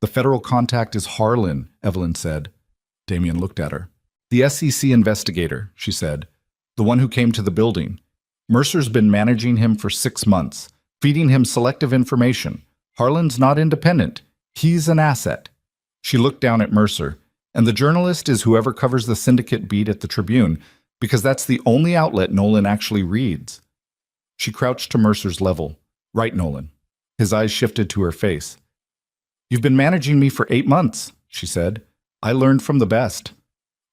The federal contact is Harlan, Evelyn said. Damien looked at her. The SEC investigator, she said. The one who came to the building. Mercer's been managing him for 6 months, feeding him selective information. Harlan's not independent. He's an asset. She looked down at Mercer. And the journalist is whoever covers the syndicate beat at the Tribune, because that's the only outlet Nolan actually reads. She crouched to Mercer's level. Right, Nolan. His eyes shifted to her face. You've been managing me for 8 months, she said. I learned from the best.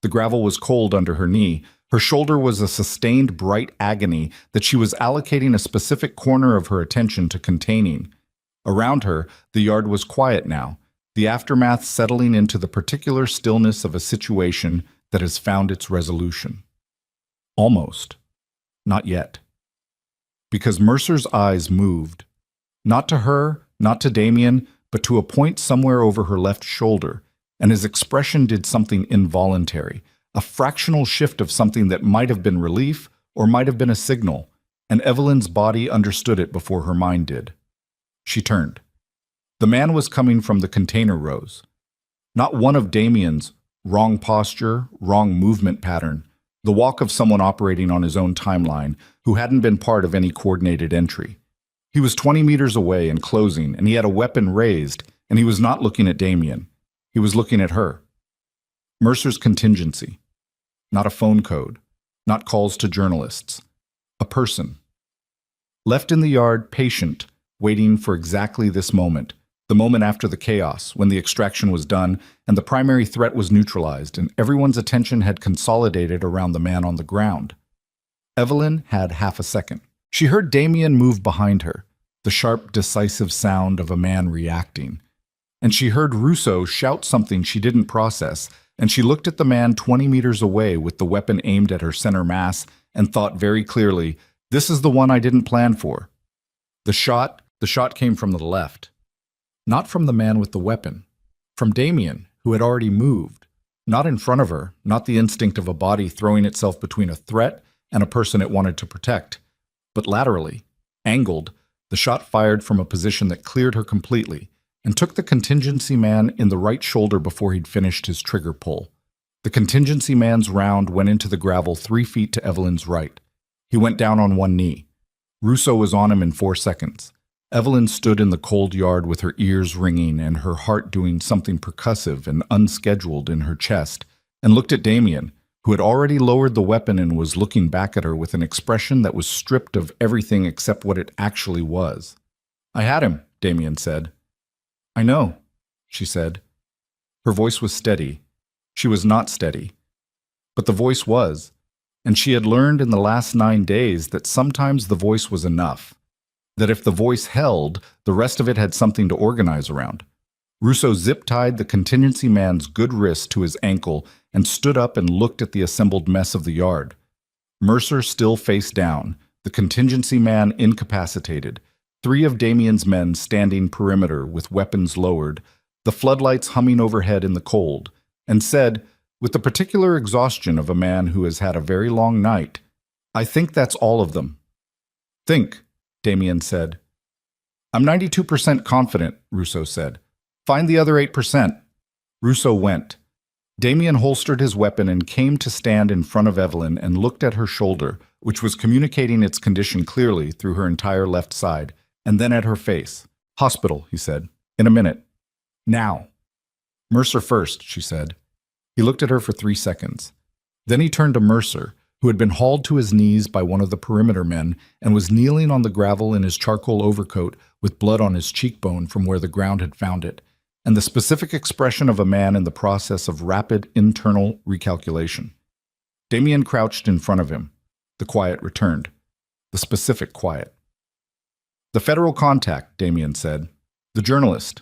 The gravel was cold under her knee. Her shoulder was a sustained bright agony that she was allocating a specific corner of her attention to containing. Around her, the yard was quiet now, the aftermath settling into the particular stillness of a situation that has found its resolution. Almost. Not yet. Because Mercer's eyes moved. Not to her, not to Damien, but to a point somewhere over her left shoulder, and his expression did something involuntary, a fractional shift of something that might have been relief or might have been a signal, and Evelyn's body understood it before her mind did. She turned. The man was coming from the container rows. Not one of Damien's wrong posture, wrong movement pattern, the walk of someone operating on his own timeline who hadn't been part of any coordinated entry. He was 20 meters away and closing, and he had a weapon raised, and he was not looking at Damien. He was looking at her. Mercer's contingency. Not a phone code. Not calls to journalists. A person. Left in the yard, patient, waiting for exactly this moment. The moment after the chaos, when the extraction was done and the primary threat was neutralized and everyone's attention had consolidated around the man on the ground. Evelyn had half a second. She heard Damien move behind her, the sharp, decisive sound of a man reacting. And she heard Russo shout something she didn't process, and she looked at the man 20 meters away with the weapon aimed at her center mass and thought very clearly, this is the one I didn't plan for. The shot came from the left. Not from the man with the weapon. From Damien, who had already moved. Not in front of her, not the instinct of a body throwing itself between a threat and a person it wanted to protect. But laterally, angled, the shot fired from a position that cleared her completely and took the contingency man in the right shoulder before he'd finished his trigger pull. The contingency man's round went into the gravel 3 feet to Evelyn's right. He went down on one knee. Russo was on him in 4 seconds. Evelyn stood in the cold yard with her ears ringing and her heart doing something percussive and unscheduled in her chest, and looked at Damien, who had already lowered the weapon and was looking back at her with an expression that was stripped of everything except what it actually was. I had him, Damien said. I know, she said. Her voice was steady. She was not steady. But the voice was, and she had learned in the last 9 days that sometimes the voice was enough. That if the voice held, the rest of it had something to organize around. Russo zip-tied the contingency man's good wrist to his ankle and stood up and looked at the assembled mess of the yard. Mercer still face down, the contingency man incapacitated, 3 of Damien's men standing perimeter with weapons lowered, the floodlights humming overhead in the cold, and said, with the particular exhaustion of a man who has had a very long night, "I think that's all of them." "Think," Damien said. "I'm 92% confident," Russo said. "Find the other 8%. Russo went. Damien holstered his weapon and came to stand in front of Evelyn and looked at her shoulder, which was communicating its condition clearly through her entire left side, and then at her face. "Hospital," he said. "In a minute. Now." "Mercer first," she said. He looked at her for 3 seconds. Then he turned to Mercer, who had been hauled to his knees by one of the perimeter men and was kneeling on the gravel in his charcoal overcoat with blood on his cheekbone from where the ground had found it, and the specific expression of a man in the process of rapid internal recalculation. Damien crouched in front of him. The quiet returned. The specific quiet. "The federal contact," Damien said. "The journalist.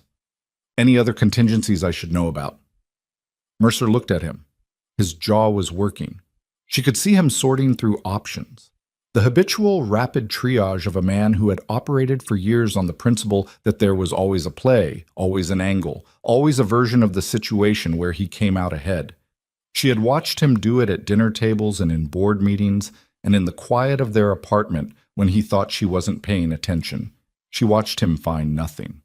Any other contingencies I should know about?" Mercer looked at him. His jaw was working. She could see him sorting through options. The habitual rapid triage of a man who had operated for years on the principle that there was always a play, always an angle, always a version of the situation where he came out ahead. She had watched him do it at dinner tables and in board meetings, and in the quiet of their apartment when he thought she wasn't paying attention. She watched him find nothing.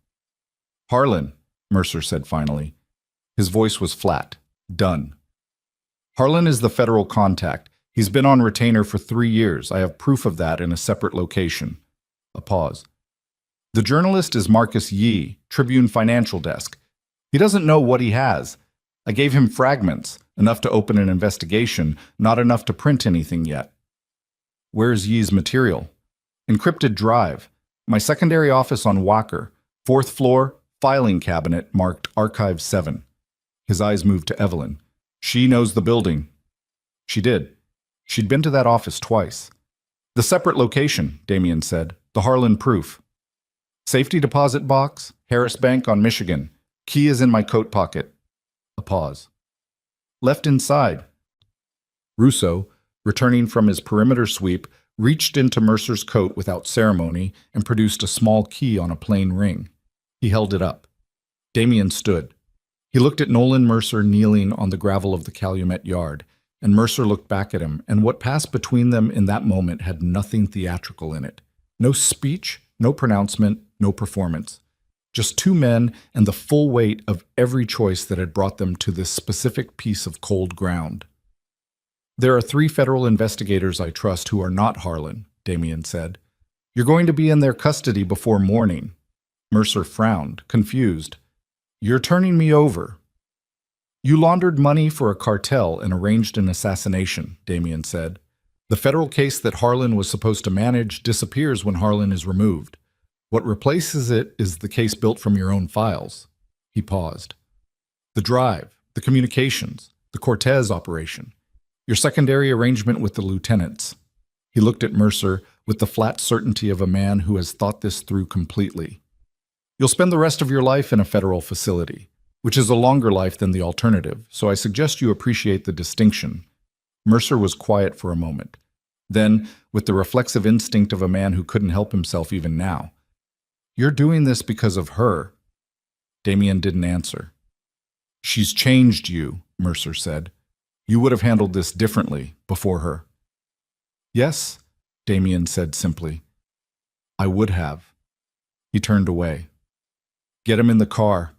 "Harlan," Mercer said finally. His voice was flat. "Done." "Harlan is the federal contact. He's been on retainer for 3 years. I have proof of that in a separate location." A pause. "The journalist is Marcus Yee, Tribune Financial Desk. He doesn't know what he has. I gave him fragments, enough to open an investigation, not enough to print anything yet." "Where's Yee's material?" "Encrypted drive. My secondary office on Walker. 4th floor, filing cabinet marked Archive 7. His eyes moved to Evelyn. "She knows the building." She did. She'd been to that office twice. "The separate location," Damien said. "The Harlan proof. Safety deposit box, Harris Bank on Michigan. Key is in my coat pocket." A pause. "Left inside." Russo, returning from his perimeter sweep, reached into Mercer's coat without ceremony and produced a small key on a plain ring. He held it up. Damien stood. He looked at Nolan Mercer kneeling on the gravel of the Calumet yard, and Mercer looked back at him, and what passed between them in that moment had nothing theatrical in it. No speech, no pronouncement, no performance. Just 2 men and the full weight of every choice that had brought them to this specific piece of cold ground. "There are 3 federal investigators I trust who are not Harlan," Damien said. "You're going to be in their custody before morning." Mercer frowned, confused. "You're turning me over." "You laundered money for a cartel and arranged an assassination," Damien said. "The federal case that Harlan was supposed to manage disappears when Harlan is removed. What replaces it is the case built from your own files." He paused. "The drive, the communications, the Cortez operation, your secondary arrangement with the lieutenants." He looked at Mercer with the flat certainty of a man who has thought this through completely. "You'll spend the rest of your life in a federal facility, which is a longer life than the alternative, so I suggest you appreciate the distinction." Mercer was quiet for a moment. Then, with the reflexive instinct of a man who couldn't help himself even now, "You're doing this because of her." Damien didn't answer. "She's changed you," Mercer said. "You would have handled this differently before her." "Yes," Damien said simply. "I would have." He turned away. "Get him in the car."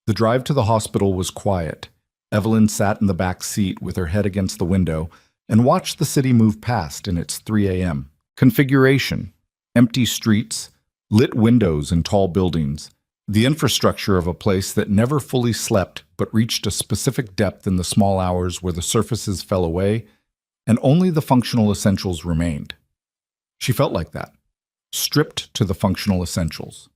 The drive to the hospital was quiet. Evelyn sat in the back seat with her head against the window and watched the city move past in its 3 a.m. configuration, empty streets, lit windows in tall buildings, the infrastructure of a place that never fully slept but reached a specific depth in the small hours where the surfaces fell away and only the functional essentials remained. She felt like that, stripped to the functional essentials.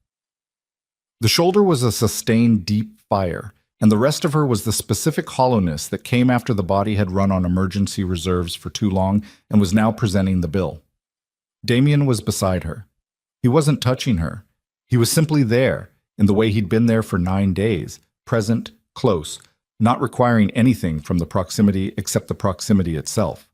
The shoulder was a sustained deep fire, and the rest of her was the specific hollowness that came after the body had run on emergency reserves for too long and was now presenting the bill. Damien was beside her. He wasn't touching her. He was simply there, in the way he'd been there for 9 days, present, close, not requiring anything from the proximity except the proximity itself.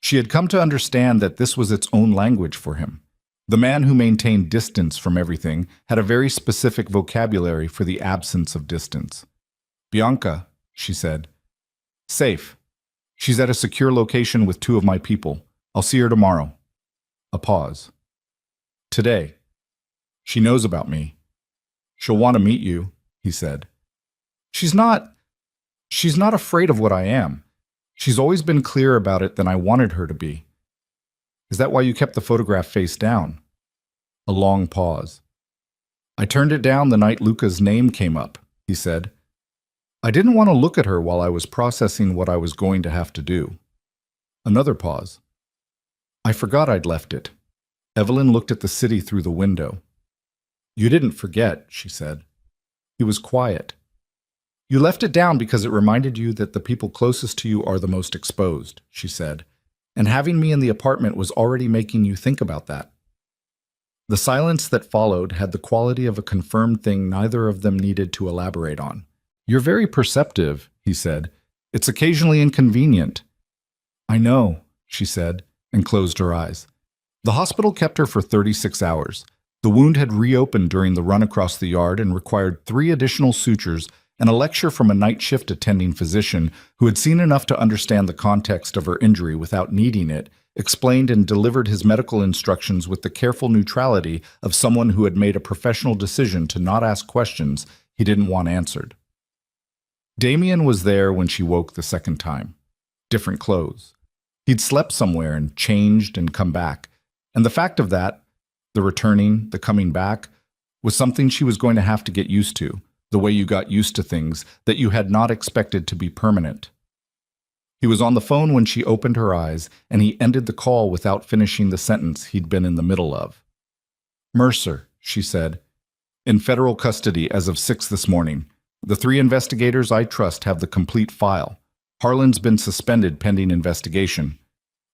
She had come to understand that this was its own language for him. The man who maintained distance from everything had a very specific vocabulary for the absence of distance. Bianca, she said. Safe. She's at a secure location with 2 of my people. I'll see her tomorrow. A pause. Today. She knows about me. She'll want to meet you, he said. She's not afraid of what I am. She's always been clearer about it than I wanted her to be. Is that why you kept the photograph face down? A long pause. I turned it down the night Luca's name came up, he said. I didn't want to look at her while I was processing what I was going to have to do. Another pause. I forgot I'd left it. Evelyn looked at the city through the window. You didn't forget, she said. He was quiet. You left it down because it reminded you that the people closest to you are the most exposed, she said, and having me in the apartment was already making you think about that. The silence that followed had the quality of a confirmed thing neither of them needed to elaborate on. You're very perceptive, he said. It's occasionally inconvenient. I know, she said, and closed her eyes. The hospital kept her for 36 hours. The wound had reopened during the run across the yard and required 3 additional sutures and a lecture from a night shift attending physician who had seen enough to understand the context of her injury without needing it, explained and delivered his medical instructions with the careful neutrality of someone who had made a professional decision to not ask questions he didn't want answered. Damien was there when she woke the second time. Different clothes. He'd slept somewhere and changed and come back. And the fact of that, the returning, the coming back, was something she was going to have to get used to, the way you got used to things that you had not expected to be permanent. He was on the phone when she opened her eyes, and he ended the call without finishing the sentence he'd been in the middle of. Mercer, she said, in federal custody as of 6 this morning. The 3 investigators I trust have the complete file. Harlan's been suspended pending investigation.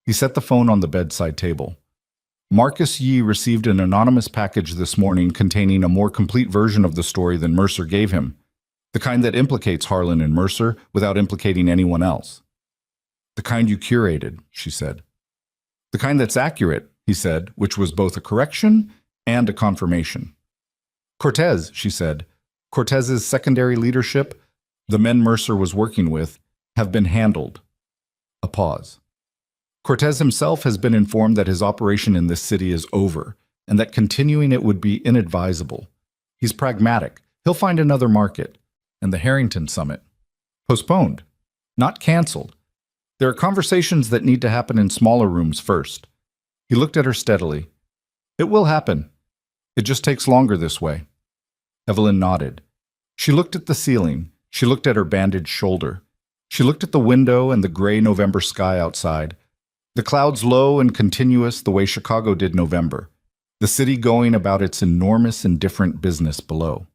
He set the phone on the bedside table. Marcus Yee received an anonymous package this morning containing a more complete version of the story than Mercer gave him, the kind that implicates Harlan and Mercer without implicating anyone else. The kind you curated, she said. The kind that's accurate, he said, which was both a correction and a confirmation. Cortez, she said, Cortez's secondary leadership, the men Mercer was working with, have been handled. A pause. Cortez himself has been informed that his operation in this city is over, and that continuing it would be inadvisable. He's pragmatic. He'll find another market. And the Harrington Summit. Postponed. Not canceled. There are conversations that need to happen in smaller rooms first. He looked at her steadily. It will happen. It just takes longer this way. Evelyn nodded. She looked at the ceiling. She looked at her bandaged shoulder. She looked at the window and the gray November sky outside. The clouds low and continuous the way Chicago did November. The city going about its enormous and different business below.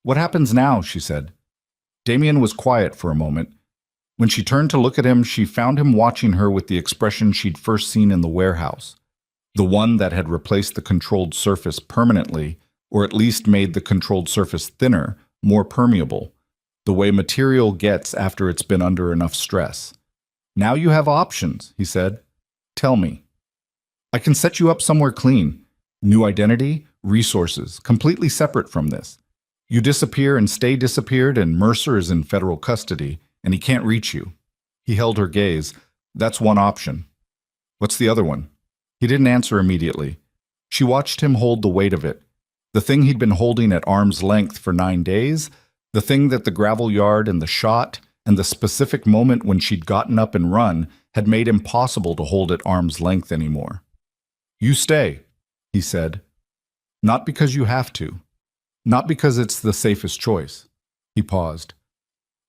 What happens now, she said. Damien was quiet for a moment. When she turned to look at him, she found him watching her with the expression she'd first seen in the warehouse. The one that had replaced the controlled surface permanently, or at least made the controlled surface thinner, more permeable, the way material gets after it's been under enough stress. Now you have options, he said. Tell me. I can set you up somewhere clean. New identity, resources, completely separate from this. You disappear and stay disappeared, and Mercer is in federal custody, and he can't reach you. He held her gaze. That's one option. What's the other one? He didn't answer immediately. She watched him hold the weight of it. The thing he'd been holding at arm's length for 9 days, the thing that the gravel yard and the shot and the specific moment when she'd gotten up and run had made impossible to hold at arm's length anymore. You stay, he said. Not because you have to. Not because it's the safest choice. He paused.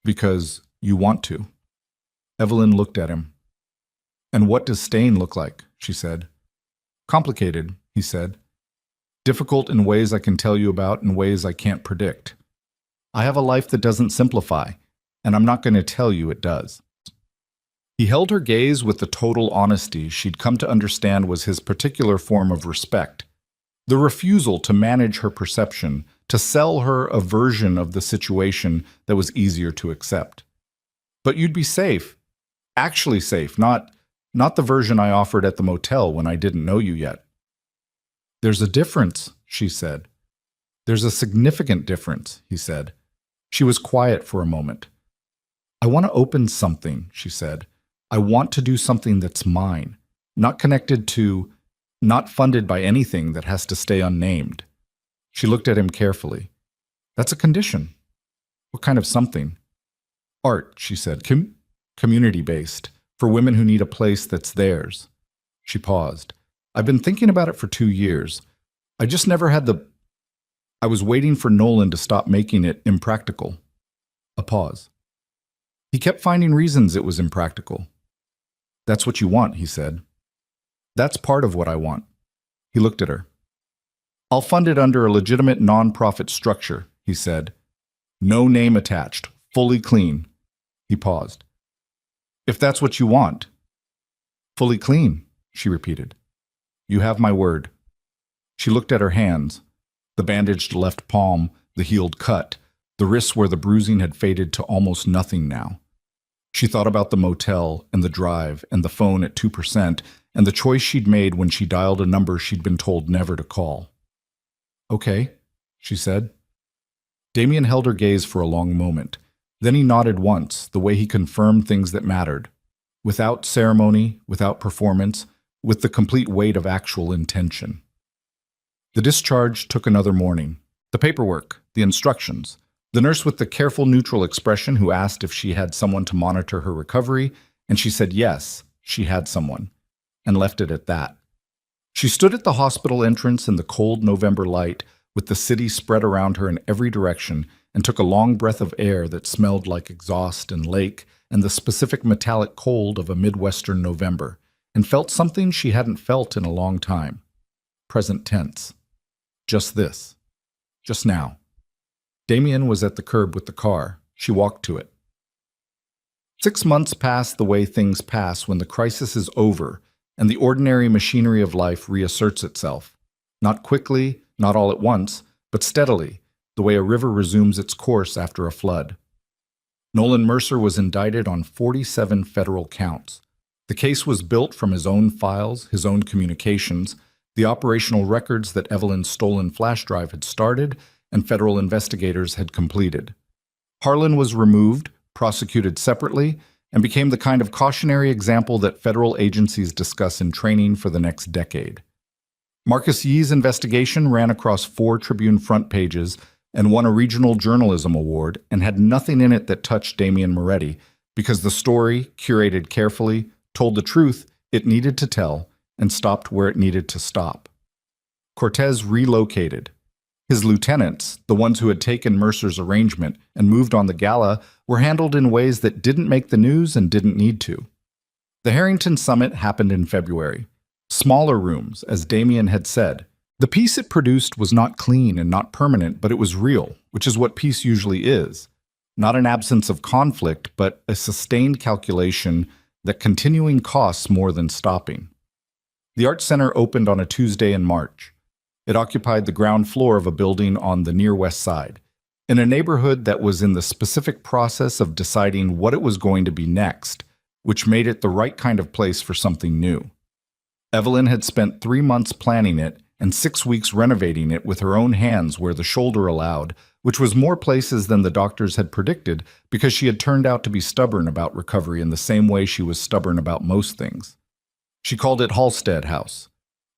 Because you want to. Evelyn looked at him. And what does staying look like? She said. Complicated, he said. Difficult in ways I can tell you about and ways I can't predict. I have a life that doesn't simplify, and I'm not going to tell you it does. He held her gaze with the total honesty she'd come to understand was his particular form of respect. The refusal to manage her perception, to sell her a version of the situation that was easier to accept. But you'd be safe. Actually safe, not Not the version I offered at the motel when I didn't know you yet. There's a difference, she said. There's a significant difference, he said. She was quiet for a moment. I want to open something, she said. I want to do something that's mine, not connected to, not funded by anything that has to stay unnamed. She looked at him carefully. That's a condition. What kind of something? Art, she said. Community-based, for women who need a place that's theirs. She paused. I've been thinking about it for 2 years. I just never had the... I was waiting for Nolan to stop making it impractical. A pause. He kept finding reasons it was impractical. That's what you want, he said. That's part of what I want. He looked at her. I'll fund it under a legitimate non-profit structure, he said. No name attached, fully clean. He paused. If that's what you want. Fully clean, she repeated. You have my word. She looked at her hands, the bandaged left palm, the healed cut, the wrists where the bruising had faded to almost nothing now. She thought about the motel and the drive and the phone at 2% and the choice she'd made when she dialed a number she'd been told never to call. Okay, she said. Damien held her gaze for a long moment. Then he nodded once, the way he confirmed things that mattered. Without ceremony, without performance, with the complete weight of actual intention. The discharge took another morning. The paperwork, the instructions, the nurse with the careful neutral expression who asked if she had someone to monitor her recovery, and she said yes, she had someone, and left it at that. She stood at the hospital entrance in the cold November light, with the city spread around her in every direction, and took a long breath of air that smelled like exhaust and lake and the specific metallic cold of a Midwestern November, and felt something she hadn't felt in a long time. Present tense. Just this. Just now. Damien was at the curb with the car. She walked to it. 6 months pass the way things pass when the crisis is over and the ordinary machinery of life reasserts itself. Not quickly, not all at once, but steadily, the way a river resumes its course after a flood. Nolan Mercer was indicted on 47 federal counts. The case was built from his own files, his own communications, the operational records that Evelyn's stolen flash drive had started and federal investigators had completed. Harlan was removed, prosecuted separately, and became the kind of cautionary example that federal agencies discuss in training for the next decade. Marcus Yee's investigation ran across 4 Tribune front pages and won a regional journalism award and had nothing in it that touched Damien Moretti because the story, curated carefully, told the truth it needed to tell and stopped where it needed to stop. Cortez relocated. His lieutenants, the ones who had taken Mercer's arrangement and moved on the gala, were handled in ways that didn't make the news and didn't need to. The Harrington Summit happened in February. Smaller rooms, as Damien had said. The peace it produced was not clean and not permanent, but it was real, which is what peace usually is. Not an absence of conflict, but a sustained calculation that continuing costs more than stopping. The Art Center opened on a Tuesday in March. It occupied the ground floor of a building on the near west side, in a neighborhood that was in the specific process of deciding what it was going to be next, which made it the right kind of place for something new. Evelyn had spent 3 months planning it and 6 weeks renovating it with her own hands where the shoulder allowed, which was more places than the doctors had predicted because she had turned out to be stubborn about recovery in the same way she was stubborn about most things. She called it Halstead House,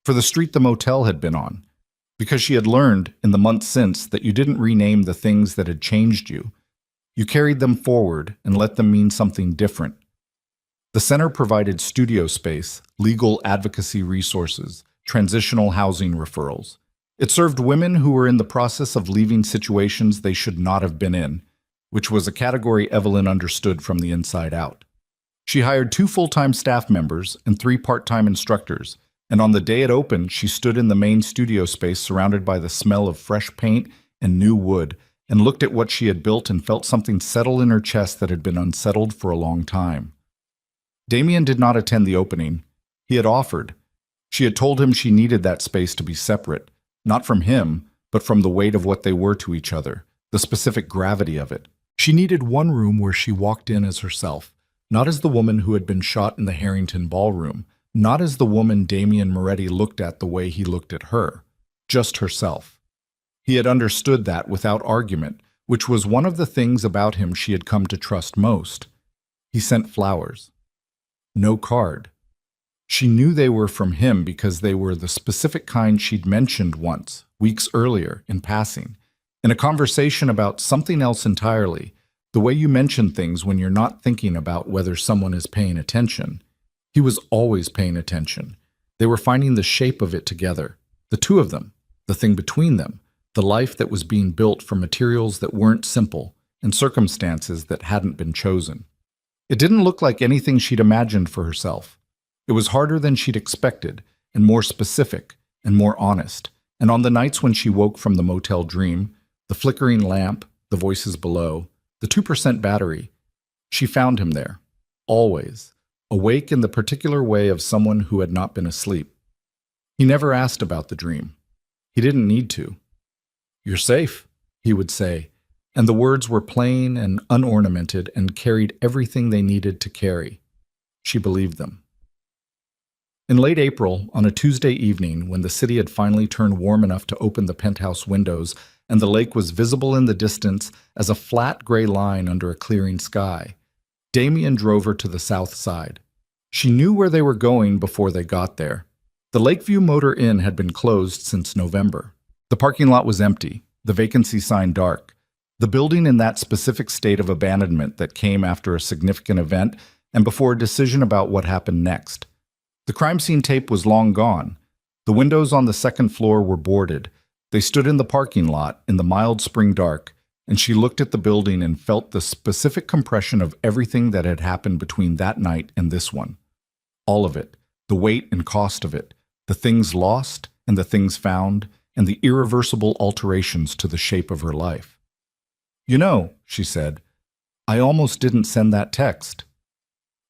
for the street the motel had been on, because she had learned in the months since that you didn't rename the things that had changed you. You carried them forward and let them mean something different. The center provided studio space, legal advocacy resources, transitional housing referrals. It served women who were in the process of leaving situations they should not have been in, which was a category Evelyn understood from the inside out. She hired 2 full-time staff members and 3 part-time instructors, and on the day it opened, she stood in the main studio space surrounded by the smell of fresh paint and new wood, and looked at what she had built and felt something settle in her chest that had been unsettled for a long time. Damien did not attend the opening. He had offered. She had told him she needed that space to be separate, not from him, but from the weight of what they were to each other, the specific gravity of it. She needed one room where she walked in as herself, Not as the woman who had been shot in the Harrington ballroom, not as the woman Damien Moretti looked at the way he looked at her, just herself. He had understood that without argument, which was one of the things about him she had come to trust most. He sent flowers. No card. She knew they were from him because they were the specific kind she'd mentioned once, weeks earlier, in passing, in a conversation about something else entirely, the way you mention things when you're not thinking about whether someone is paying attention. He was always paying attention. They were finding the shape of it together, the two of them, the thing between them, the life that was being built from materials that weren't simple and circumstances that hadn't been chosen. It didn't look like anything she'd imagined for herself. It was harder than she'd expected, and more specific, and more honest. And on the nights when she woke from the motel dream, the flickering lamp, the voices below, the 2% battery, she found him there, always, awake in the particular way of someone who had not been asleep. He never asked about the dream. He didn't need to. "You're safe," he would say, and the words were plain and unornamented and carried everything they needed to carry. She believed them. In late April, on a Tuesday evening, when the city had finally turned warm enough to open the penthouse windows and the lake was visible in the distance as a flat gray line under a clearing sky, Damien drove her to the south side. She knew where they were going before they got there. The Lakeview Motor Inn had been closed since November. The parking lot was empty, the vacancy sign dark, the building in that specific state of abandonment that came after a significant event and before a decision about what happened next. The crime scene tape was long gone. The windows on the second floor were boarded. They stood in the parking lot in the mild spring dark, and she looked at the building and felt the specific compression of everything that had happened between that night and this one. All of it, the weight and cost of it, the things lost and the things found, and the irreversible alterations to the shape of her life. "You know," she said, "I almost didn't send that text."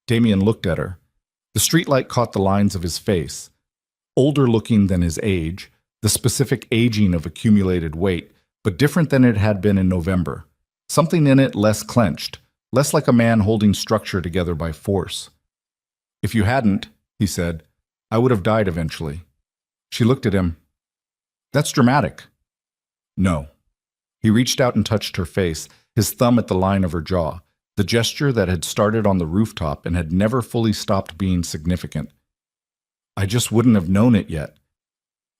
Damien looked at her. The streetlight caught the lines of his face, older looking than his age, the specific aging of accumulated weight, but different than it had been in November. Something in it less clenched, less like a man holding structure together by force. "If you hadn't," he said, "I would have died eventually." She looked at him. "That's dramatic." "No." He reached out and touched her face, his thumb at the line of her jaw, the gesture that had started on the rooftop and had never fully stopped being significant. "I just wouldn't have known it yet."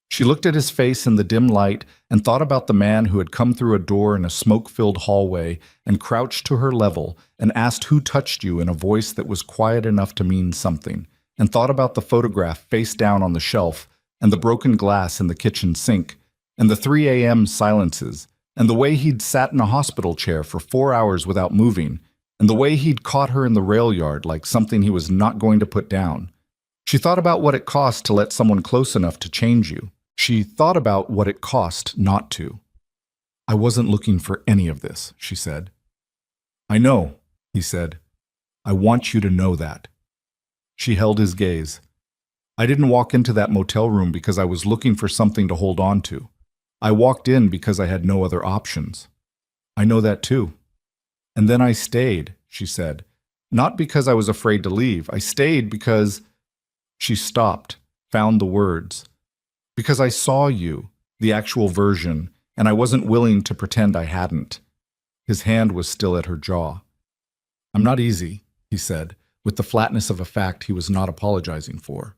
She looked at his face in the dim light and thought about the man who had come through a door in a smoke-filled hallway and crouched to her level and asked who touched you in a voice that was quiet enough to mean something, and thought about the photograph face down on the shelf and the broken glass in the kitchen sink and the 3 a.m. silences and the way he'd sat in a hospital chair for 4 hours without moving and the way he'd caught her in the rail yard like something he was not going to put down. She thought about what it cost to let someone close enough to change you. She thought about what it cost not to. "I wasn't looking for any of this," she said. "I know," he said. "I want you to know that." She held his gaze. "I didn't walk into that motel room because I was looking for something to hold on to. I walked in because I had no other options." "I know that too." "And then I stayed," she said. "Not because I was afraid to leave. I stayed because—" She stopped, found the words. "Because I saw you, the actual version, and I wasn't willing to pretend I hadn't." His hand was still at her jaw. "I'm not easy," he said, with the flatness of a fact he was not apologizing for.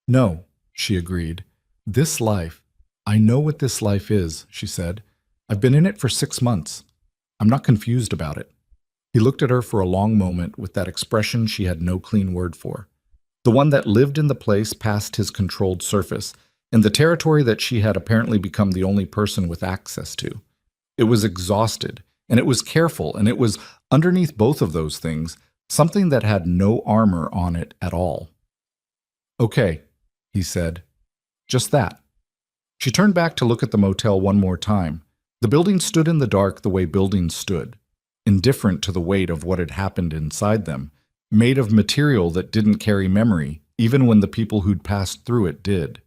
"No," she agreed. "This life, I know what this life is," she said. "I've been in it for 6 months. I'm not confused about it." He looked at her for a long moment with that expression she had no clean word for, the one that lived in the place past his controlled surface, in the territory that she had apparently become the only person with access to. It was exhausted, and it was careful, and it was, underneath both of those things, something that had no armor on it at all. "Okay," he said. "Just that." She turned back to look at the motel one more time. The building stood in the dark the way buildings stood, indifferent to the weight of what had happened inside them, made of material that didn't carry memory, even when the people who'd passed through it did.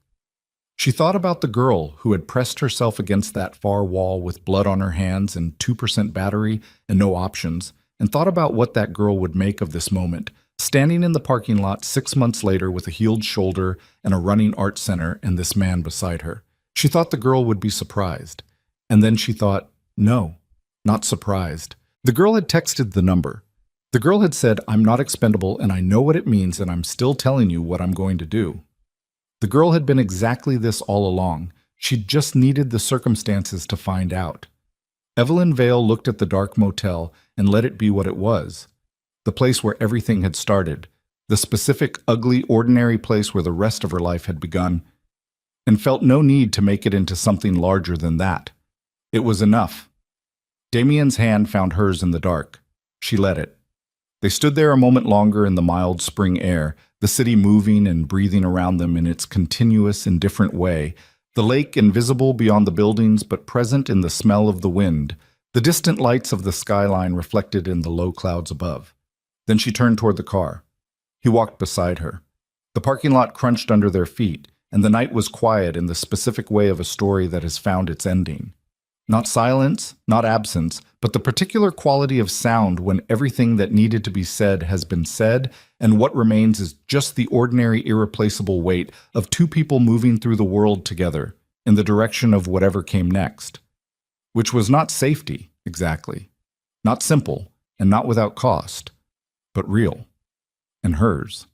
She thought about the girl who had pressed herself against that far wall with blood on her hands and 2% battery and no options, and thought about what that girl would make of this moment, standing in the parking lot 6 months later with a healed shoulder and a running art center and this man beside her. She thought the girl would be surprised. And then she thought, no, not surprised. The girl had texted the number. The girl had said, I'm not expendable and I know what it means and I'm still telling you what I'm going to do. The girl had been exactly this all along. She just needed the circumstances to find out. Evelyn Vale looked at the dark motel and let it be what it was. The place where everything had started. The specific, ugly, ordinary place where the rest of her life had begun. And felt no need to make it into something larger than that. It was enough. Damien's hand found hers in the dark. She let it. They stood there a moment longer in the mild spring air, the city moving and breathing around them in its continuous, indifferent way, the lake invisible beyond the buildings but present in the smell of the wind, the distant lights of the skyline reflected in the low clouds above. Then she turned toward the car. He walked beside her. The parking lot crunched under their feet, and the night was quiet in the specific way of a story that has found its ending. Not silence, not absence, but the particular quality of sound when everything that needed to be said has been said, and what remains is just the ordinary, irreplaceable weight of two people moving through the world together in the direction of whatever came next. Which was not safety, exactly. Not simple, and not without cost, but real. And hers.